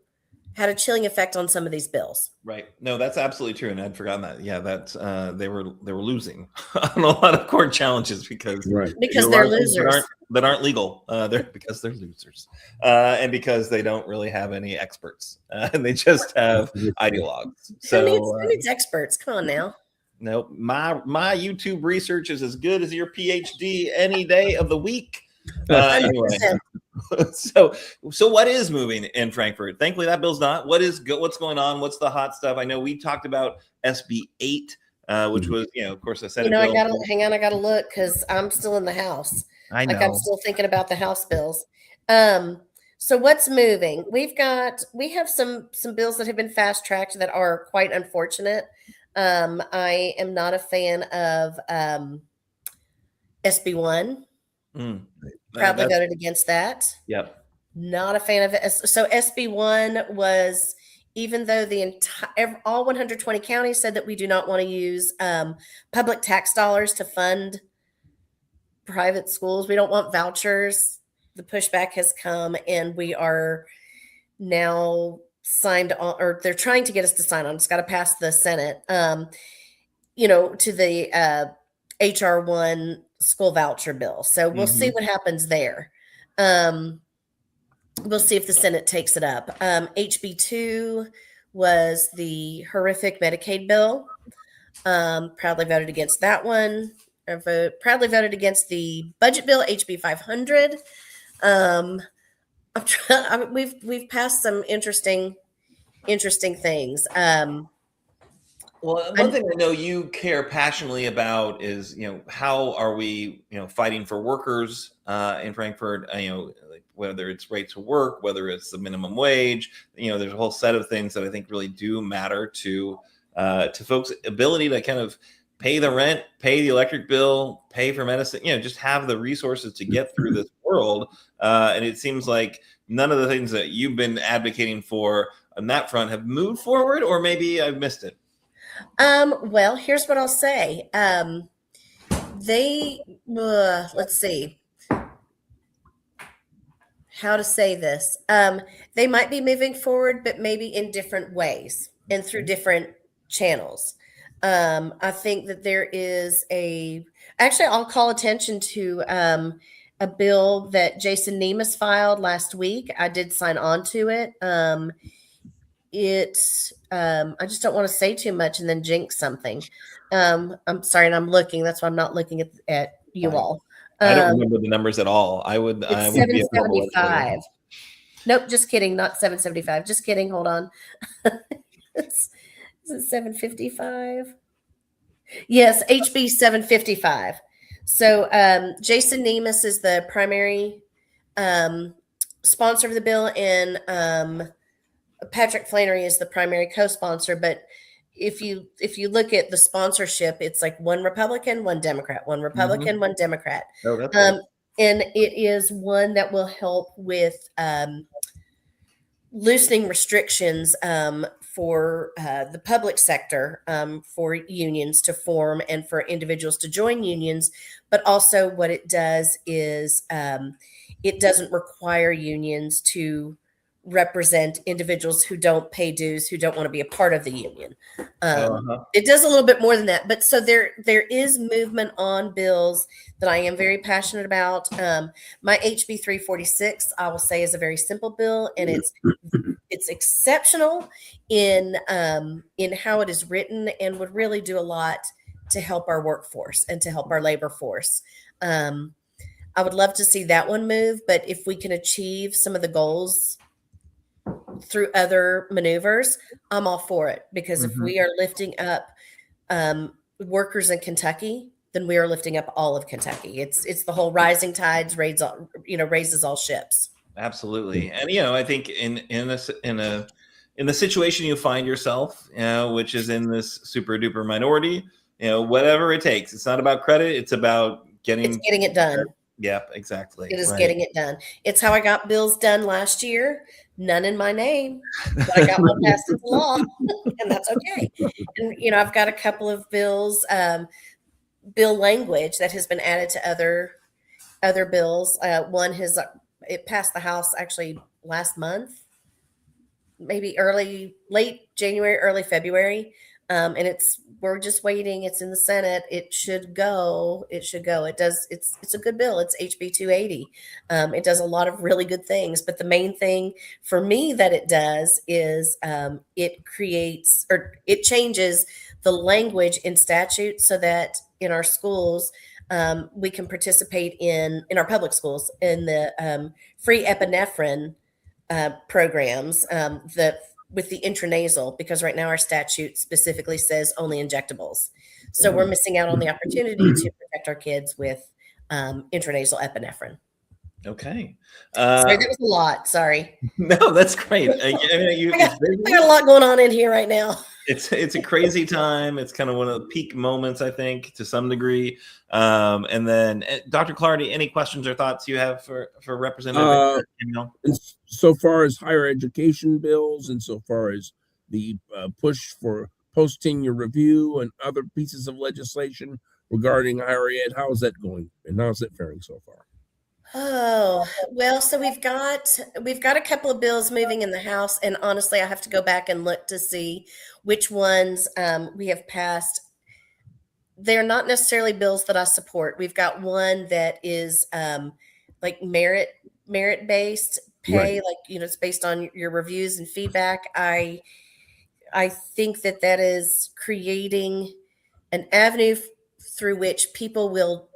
had a chilling effect on some of these bills. Right. No, that's absolutely true. And I'd forgotten that. Yeah, that's they were losing on a lot of court challenges because they're losers that aren't legal. Because they're losers, and because they don't really have any experts, and they just have ideologues. So who needs experts? Come on now. No, my YouTube research is as good as your PhD any day of the week. Anyway. So what is moving in Frankfurt? Thankfully, that bill's not. What's going on? What's the hot stuff? I know we talked about SB 8, which was, of course, a Senate bill. I gotta look because I'm still in the House. I know. I'm still thinking about the House bills. So what's moving? We have some bills that have been fast tracked that are quite unfortunate. I am not a fan of SB 1. Proudly voted against that. Yep. Not a fan of it. So SB 1 was, even though all 120 counties said that we do not want to use public tax dollars to fund private schools, we don't want vouchers. The pushback has come, and we are now signed on, or they're trying to get us to sign on. It's got to pass the Senate, to the HR 1 school voucher bill. So we'll see what happens there. We'll see if the Senate takes it up. HB 2 was the horrific Medicaid bill. Proudly voted against that one. Proudly voted against the budget bill, HB 500. We've passed some interesting things. Well, one thing I know you care passionately about is, how are we, fighting for workers in Frankfurt, like whether it's right to work, whether it's the minimum wage, there's a whole set of things that I think really do matter to folks' ability to kind of pay the rent, pay the electric bill, pay for medicine, just have the resources to get through this world. And it seems like none of the things that you've been advocating for on that front have moved forward, or maybe I've missed it. Well, here's what I'll say. Let's see how to say this. They might be moving forward, but maybe in different ways and through different channels. I think that there is actually, I'll call attention to a bill that Jason Nemes filed last week. I did sign on to it. I just don't want to say too much and then jinx something. I'm sorry, and I'm looking. That's why I'm not looking at you all. I don't remember the numbers at all. I would. It's 775. Nope, just kidding. Not 775. Just kidding. Hold on. Is it 755? Yes, HB 755. So Jason Nemes is the primary sponsor of the bill, and Patrick Flannery is the primary co-sponsor. But if you look at the sponsorship, it's like one Republican, one Democrat, one Republican, one Democrat. Oh, that's right. And it is one that will help with loosening restrictions for the public sector, for unions to form and for individuals to join unions. But also what it does is it doesn't require unions to represent individuals who don't pay dues, who don't want to be a part of the union. It does a little bit more than that. But so there is movement on bills that I am very passionate about. My HB 346, I will say, is a very simple bill, and it's exceptional in how it is written, and would really do a lot to help our workforce and to help our labor force. I would love to see that one move, but if we can achieve some of the goals through other maneuvers, I'm all for it, because if Mhm. we are lifting up workers in Kentucky, then we are lifting up all of Kentucky. It's the whole rising tides raises all ships. Absolutely. And I think in the situation you find yourself, which is in this super duper minority, whatever it takes. It's not about credit, it's about It's getting it done. Yep, exactly. It is Right. getting it done. It's how I got bills done last year. None in my name, but I got one passed into law, and that's okay. And I've got a couple of bills, bill language that has been added to other bills. One it passed the House actually last month, maybe late January, early February. And we're just waiting. It's in the Senate. It should go. It does. It's a good bill. It's HB 280. It does a lot of really good things. But the main thing for me that it does is it changes the language in statute so that in our schools, we can participate in our public schools in the free epinephrine programs, with the intranasal, because right now our statute specifically says only injectables. So we're missing out on the opportunity to protect our kids with intranasal epinephrine. Okay. Sorry, that was a lot. Sorry. No, that's great. I got a lot going on in here right now. It's a crazy time. It's kind of one of the peak moments, I think, to some degree. And then, Dr. Clardy, any questions or thoughts you have for Representative Camuel? So far as higher education bills, and so far as the push for post-tenure review and other pieces of legislation regarding higher ed, how's that going, and how's that faring so far? Oh, well, so we've got a couple of bills moving in the House, and honestly, I have to go back and look to see which ones we have passed. They're not necessarily bills that I support. We've got one that is like merit-based pay, Right. like it's based on your reviews and feedback. I think that is creating an avenue through which people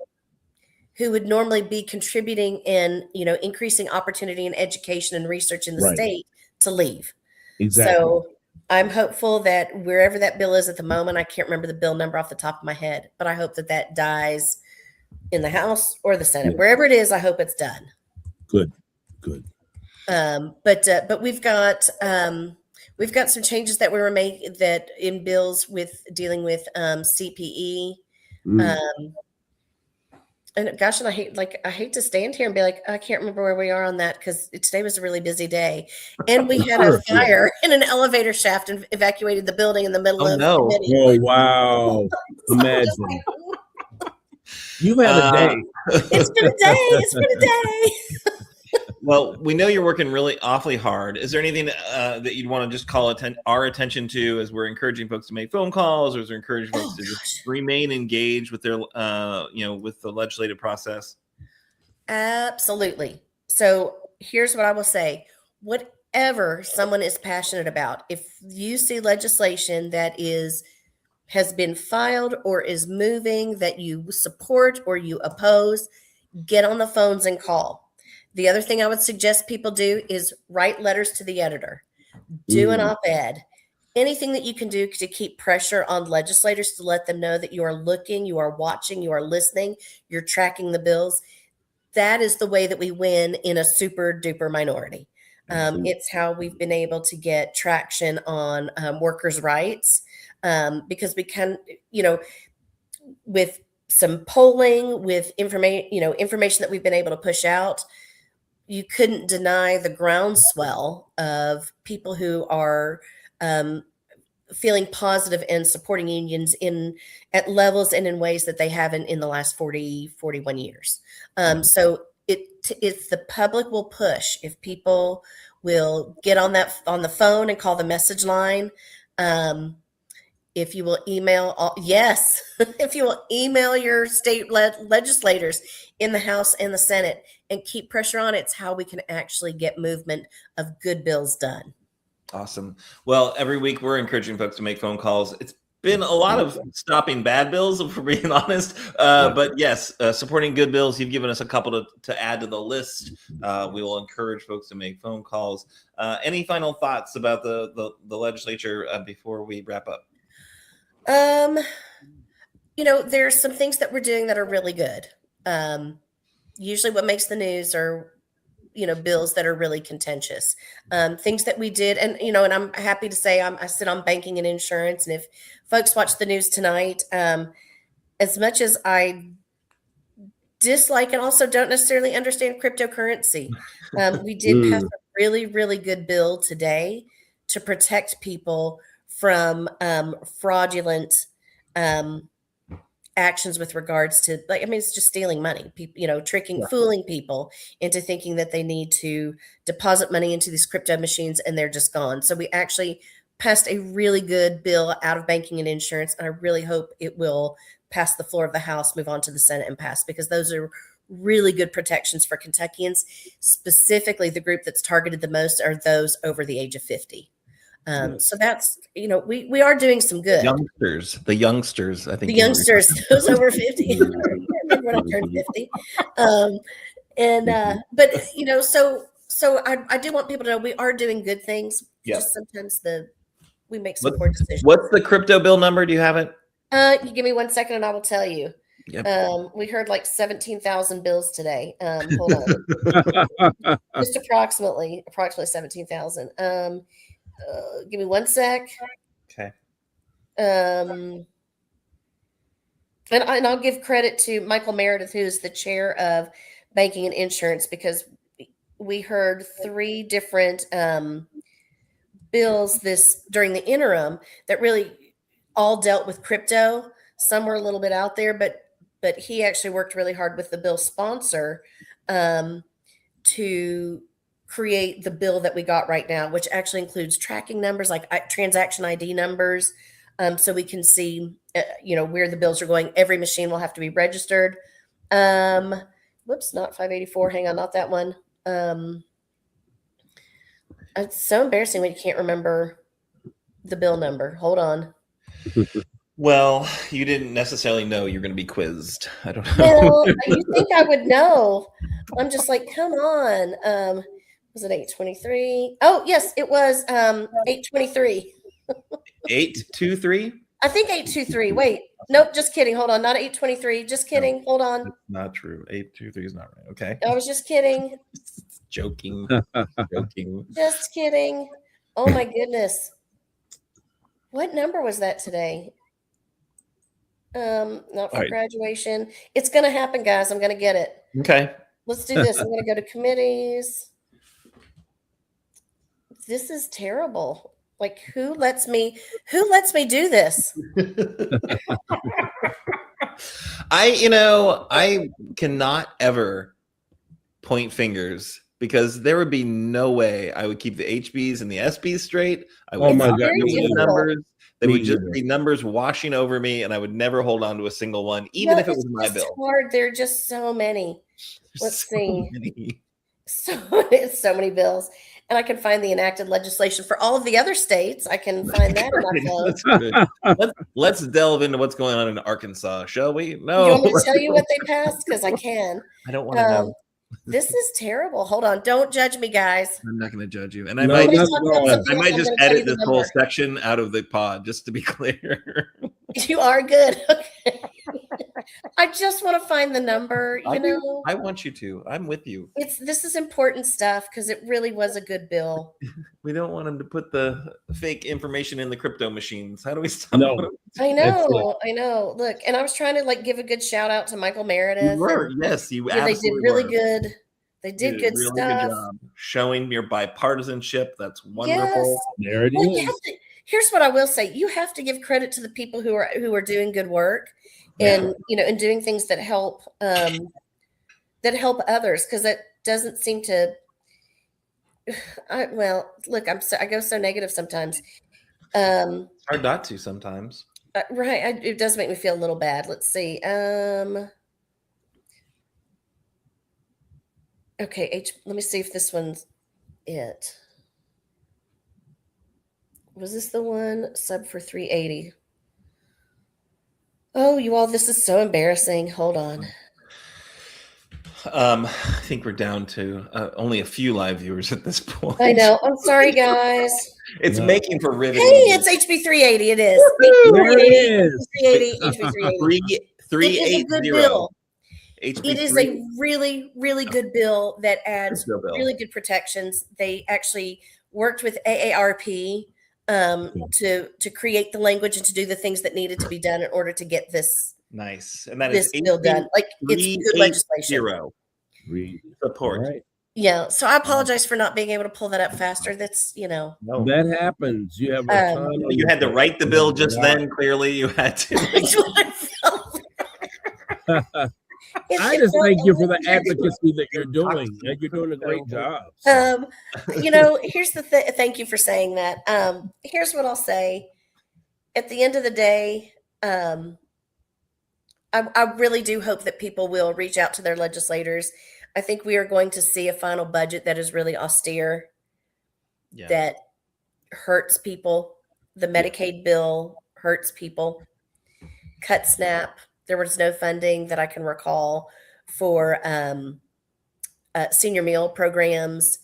who would normally be contributing and increasing opportunity and education and research in the Right. state to leave. Exactly. So I'm hopeful that wherever that bill is at the moment, I can't remember the bill number off the top of my head, but I hope that dies in the House or the Senate. Yeah. Wherever it is, I hope it's done. Good. But we've got some changes that we were making that in bills with dealing with CPE. And gosh, and I hate to stand here and be like, I can't remember where we are on that, because today was a really busy day, and we had a fire in an elevator shaft and evacuated the building in the middle of no. committee. Oh, wow. Imagine. You've had a day. It's been a day. Well, we know you're working really awfully hard. Is there anything that you'd want to just call our attention to as we're encouraging folks to make phone calls, or as we're encouraging folks to just remain engaged with their, with the legislative process? Absolutely. So here's what I will say. Whatever someone is passionate about, if you see legislation that has been filed or is moving that you support or you oppose, get on the phones and call. The other thing I would suggest people do is write letters to the editor, do an op-ed, anything that you can do to keep pressure on legislators to let them know that you are looking, you are watching, you are listening, you're tracking the bills. That is the way that we win in a super duper minority. It's how we've been able to get traction on workers' rights, because we can, with some polling, with information that we've been able to push out, you couldn't deny the groundswell of people who are feeling positive and supporting unions at levels and in ways that they haven't in the last 41 years. So if the public will push, if people will get on the phone and call the message line, if you will email, if you will email your state legislators in the House and the Senate and keep pressure on, it's how we can actually get movement of good bills done. Awesome. Well, every week we're encouraging folks to make phone calls. been a lot of stopping bad bills, if we're being honest. But yes, supporting good bills. You've given us a couple to add to the list. We will encourage folks to make phone calls. Any final thoughts about the legislature before we wrap up? There's some things that we're doing that are really good. Usually what makes the news are bills that are really contentious, things that we did. And I'm happy to say I sit on banking and insurance. And if folks watch the news tonight, as much as I dislike and also don't necessarily understand cryptocurrency, we did pass a really, really good bill today to protect people from fraudulent actions with regards to, it's just stealing money, tricking, fooling people into thinking that they need to deposit money into these crypto machines and they're just gone. So we actually passed a really good bill out of banking and insurance. And I really hope it will pass the floor of the House, move on to the Senate and pass, because those are really good protections for Kentuckians. Specifically, the group that's targeted the most are those over the age of 50. So that's, we are doing some good. The youngsters, I think. The youngsters, those over 50. I remember when I turned 50. So I do want people to know we are doing good things. Yep. Just sometimes we make some poor decisions. What's the crypto bill number? Do you have it? You give me 1 second and I will tell you. Yep. We heard like 17,000 bills today. Hold on. Just approximately 17,000. Give me 1 sec. Okay. And I'll give credit to Michael Meredith, who's the chair of banking and insurance, because we heard 3 different bills during the interim that really all dealt with crypto. Some were a little bit out there, but he actually worked really hard with the bill sponsor to create the bill that we got right now, which actually includes tracking numbers, like transaction ID numbers, so we can see, where the bills are going. Every machine will have to be registered. Whoops, not 584. Hang on, not that one. It's so embarrassing when you can't remember the bill number. Hold on. Well, you didn't necessarily know you're going to be quizzed. I don't know. Well, you think I would know. I'm just like, come on. Was it 823? Oh, yes, it was 823. 823? I think 823. Wait. Nope, just kidding. Hold on. Not 823. Just kidding. No, hold on. That's not true. 823 is not right. Okay. I was just kidding. Joking. Just kidding. Oh, my goodness. What number was that today? Not for graduation. It's going to happen, guys. I'm going to get it. Okay. Let's do this. I'm going to go to committees. This is terrible. Like, who lets me do this? I cannot ever point fingers, because there would be no way I would keep the HBs and the SBs straight. I would my God. numbers. They would just be numbers washing over me, and I would never hold on to a single one, even if it was my bill. Hard. There are just so many. Let's see. Many. So many bills. And I can find the enacted legislation for all of the other states. I can find that in my phone. Let's delve into what's going on in Arkansas, shall we? No. You want me to tell you what they passed? Because I can. I don't want to know. This is terrible. Hold on. Don't judge me, guys. I'm not going to judge you. And I might just edit this whole section out of the pod, just to be clear. You are good. Okay. I just want to find the number, I want you to. I'm with you. This is important stuff, because it really was a good bill. We don't want them to put the fake information in the crypto machines. How do we stop? No. I know. Look, and I was trying to give a good shout out to Michael Meredith. You were. Yes, you absolutely they did really were. Good. They did good really stuff. Good job showing your bipartisanship. That's wonderful. Yes. There it is. Here's what I will say: you have to give credit to the people who are doing good work, and and doing things that help others, because that doesn't seem to. I go so negative sometimes. It's hard not to sometimes. Right, it does make me feel a little bad. Let's see. Okay, let me see if this one's it. Was this the one? Sub for 380. Oh, you all, this is so embarrassing. Hold on. I think we're down to only a few live viewers at this point. I know. I'm sorry, guys. It's No. making for Hey, riveting. it's HB 380. It is. There it is. HB 380. It is a good 380. bill. HB It is a really, really good bill that adds Good bill. really good protections. They actually worked with AARP to create the language and to do the things that needed to be done in order to get this Nice. And that this is bill done. Like, it's good legislation. Support. All right. Yeah. So I apologize for not being able to pull that up faster. That's, No. That happens. You have a ton on You your had to plate. write the bill just then. Clearly, you had to. That's what I felt. I just thank you for the advocacy that you're doing. And you're doing a great job. Here's the thing. Thank you for saying that. Here's what I'll say. At the end of the day, I really do hope that people will reach out to their legislators. I think we are going to see a final budget that is really austere, that hurts people. The Medicaid bill hurts people. Cut SNAP. There was no funding that I can recall for senior meal programs.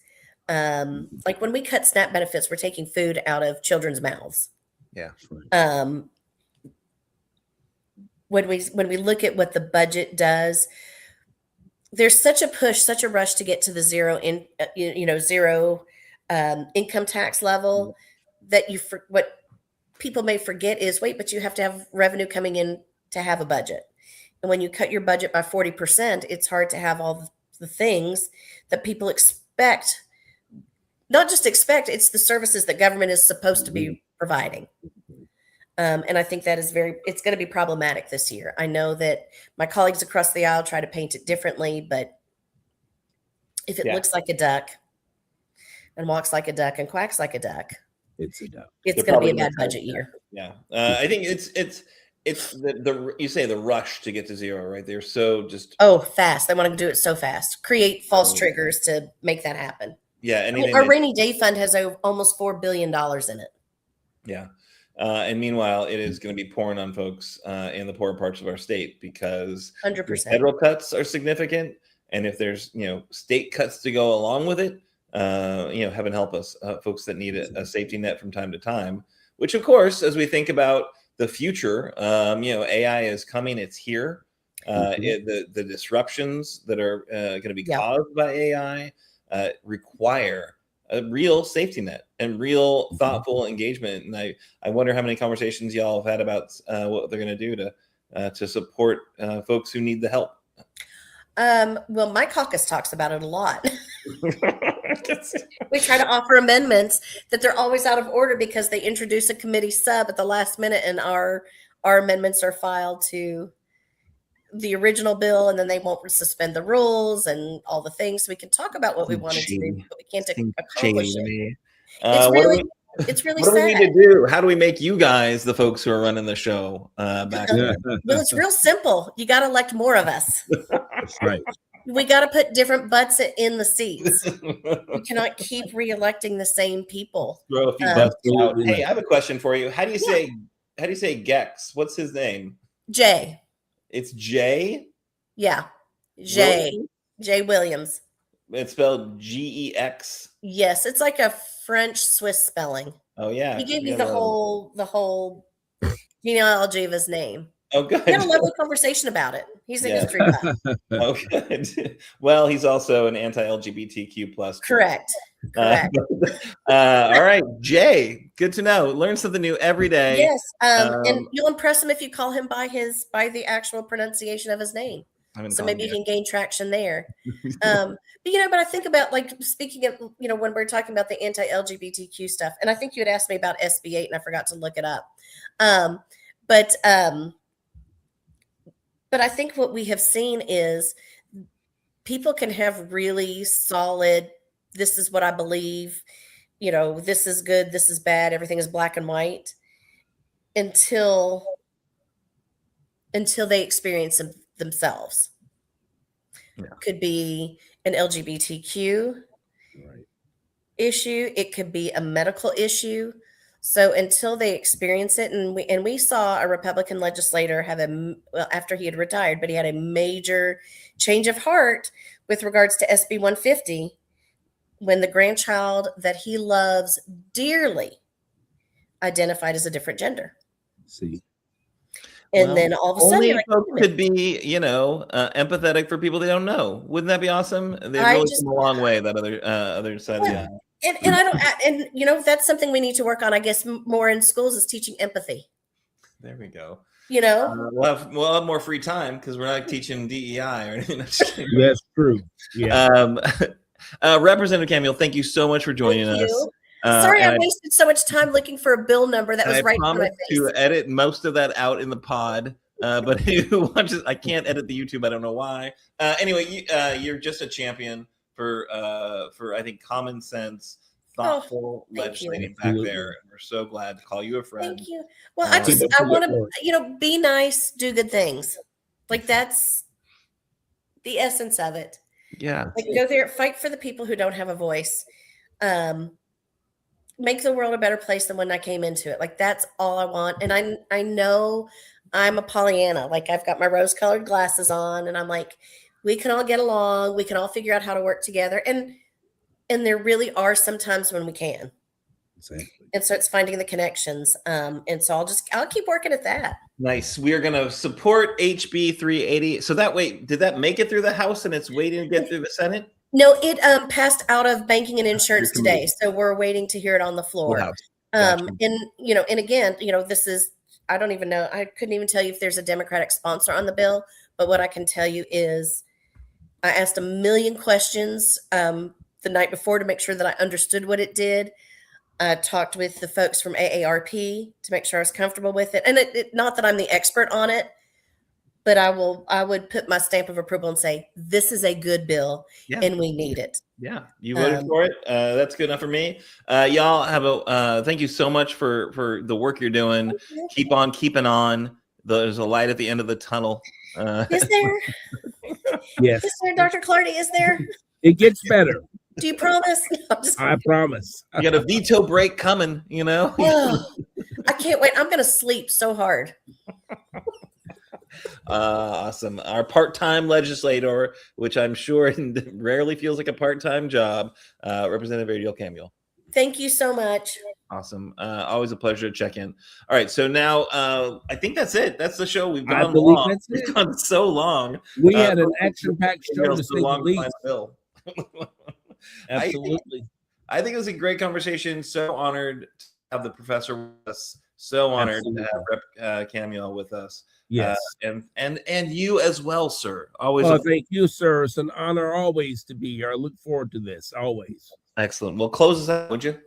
Like when we cut SNAP benefits, we're taking food out of children's mouths. Yeah. When we look at what the budget does, there's such a push, such a rush to get to the zero income tax level that what people may forget is, wait, but you have to have revenue coming in to have a budget. And when you cut your budget by 40%, it's hard to have all the things that people expect. Not just expect, it's the services that government is supposed to be providing. And I think that is it's going to be problematic this year. I know that my colleagues across the aisle try to paint it differently, but if it looks like a duck and walks like a duck and quacks like a duck, it's a duck. It's going to be a bad budget year. Yeah. I think it's you say the rush to get to zero, right? They're so just fast. They want to do it so fast. Create false triggers to make that happen. Yeah. Our rainy day fund has almost $4 billion in it. Yeah. And meanwhile, it is going to be pouring on folks in the poorer parts of our state because 100%. Federal cuts are significant. And if there's, state cuts to go along with it, heaven help us, folks that need a safety net from time to time, which of course, as we think about the future, AI is coming, it's here. The disruptions that are going to be caused by AI require a real safety net and real thoughtful engagement. And I wonder how many conversations y'all have had about what they're going to do to support folks who need the help. Well, my caucus talks about it a lot. We try to offer amendments that they're always out of order because they introduce a committee sub at the last minute, and our amendments are filed to the original bill, and then they won't suspend the rules and all the things. So we can talk about what we wanted to do, but we can't accomplish it. It's really what do sad. We need to do? How do we make you guys the folks who are running the show back there? Well, it's real simple. You got to elect more of us. That's right. We got to put different butts in the seats. We cannot keep re-electing the same people. Throw a few butts out. Hey, I have a question for you. How do you say Gex? What's his name? Jay. It's Jay? Yeah. Jay. Jay Williams. It's spelled Gex. Yes, it's like a French Swiss spelling. Oh yeah. He gave me the whole genealogy of his name. Oh, good. We had a lovely conversation about it. He's a history buff. Oh, good. Well, he's also an anti-LGBTQ plus. Correct. All right, Jay. Good to know. Learn something new every day. Yes. And you'll impress him if you call him by the actual pronunciation of his name. So maybe you can gain traction there. But I think about, like, speaking of, when we're talking about the anti-LGBTQ stuff, and I think you had asked me about SB 8 and I forgot to look it up. But I think what we have seen is people can have really solid, this is what I believe, this is good, this is bad, everything is black and white, until they experience them themselves. Yeah. Could be an LGBTQ issue. It could be a medical issue. So until they experience it, and we saw a Republican legislator have after he had retired, but he had a major change of heart with regards to SB 150 when the grandchild that he loves dearly identified as a different gender. See. And then all of a sudden, only like, folks could be, empathetic for people they don't know. Wouldn't that be awesome? They've really come a long way. That other side, yeah. And I don't, and that's something we need to work on, I guess, more in schools is teaching empathy. There we go. We'll have more free time because we're not teaching DEI or anything. That's true. Yeah. Representative Camuel, thank you so much for joining us. Sorry, I wasted so much time looking for a bill number that was right in my face. To edit most of that out in the pod, but who watches? I can't edit the YouTube. I don't know why. Anyway, you're just a champion for I think common sense, thoughtful legislating back there. And we're so glad to call you a friend. Thank you. Well, I want to be nice, do good things. Like that's the essence of it. Yeah. Like go there, fight for the people who don't have a voice. Make the world a better place than when I came into it. Like that's all I want. And I know I'm a Pollyanna. Like I've got my rose-colored glasses on and I'm like, we can all get along. We can all figure out how to work together. And there really are some times when we can. Exactly. And so it's finding the connections. And so I'll keep working at that. Nice. We are going to support HB 380. So did that make it through the House and it's waiting to get through the Senate? No, it passed out of banking and insurance today. So we're waiting to hear it on the floor. Gotcha. And again, this is, I don't even know. I couldn't even tell you if there's a Democratic sponsor on the bill, but what I can tell you is I asked a million questions the night before to make sure that I understood what it did. I talked with the folks from AARP to make sure I was comfortable with it. And not that I'm the expert on it, but I would put my stamp of approval and say, this is a good bill and we need it. Yeah. You voted for it. That's good enough for me. Y'all have thank you so much for the work you're doing. Keep on keeping on. There's a light at the end of the tunnel. Is there? Yes. Is there, Dr. Clardy? Is there? It gets better. Do you promise? I promise. You got a veto break coming, Oh, I can't wait. I'm going to sleep so hard. Awesome. Our part-time legislator, which I'm sure rarely feels like a part-time job, Representative Adrielle Camuel. Thank you so much. Awesome. Always a pleasure to check in. All right. So now I think that's it. That's the show. We've gone long. We've gone so long. We had an action-packed show to say the least. Absolutely. I think it was a great conversation. So honored to have the professor with us. So honored to have Rep. Camuel with us. Yes. And you as well, sir. Always. Oh, thank you, sir. It's an honor always to be here. I look forward to this. Always. Excellent. Well, close us out, would you?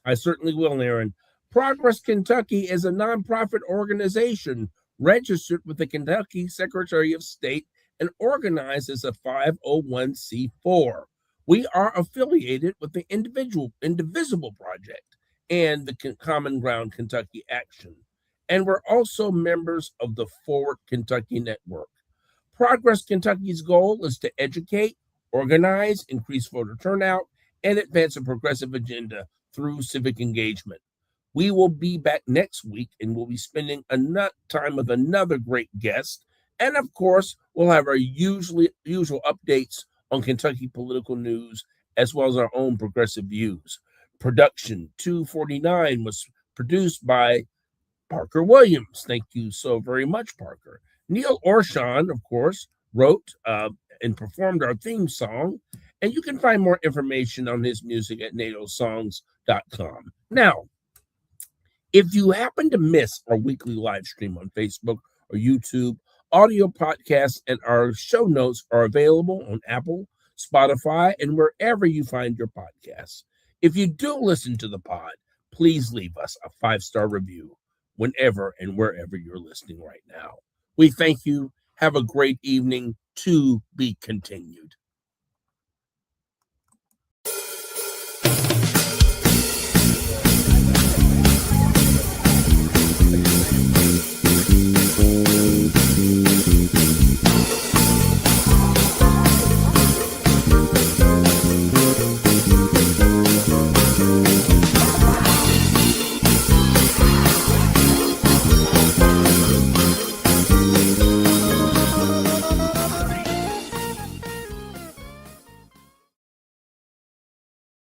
I certainly will, Aaron. Progress Kentucky is a nonprofit organization registered with the Kentucky Secretary of State and organized as a 501c4. We are affiliated with the Indivisible Project and the Common Ground Kentucky Action. And we're also members of the Forward Kentucky Network. Progress Kentucky's goal is to educate, organize, increase voter turnout, and advance a progressive agenda through civic engagement. We will be back next week and we'll be spending time with another great guest. And of course, we'll have our usual updates on Kentucky political news, as well as our own progressive views. Production 249 was produced by Parker Williams. Thank you so very much, Parker. Neil Orshon, of course, wrote and performed our theme song. And you can find more information on his music at natosongs.com. Now, if you happen to miss our weekly live stream on Facebook or YouTube, audio podcasts and our show notes are available on Apple, Spotify, and wherever you find your podcasts. If you do listen to the pod, please leave us a 5-star review whenever and wherever you're listening right now. We thank you. Have a great evening. To be continued.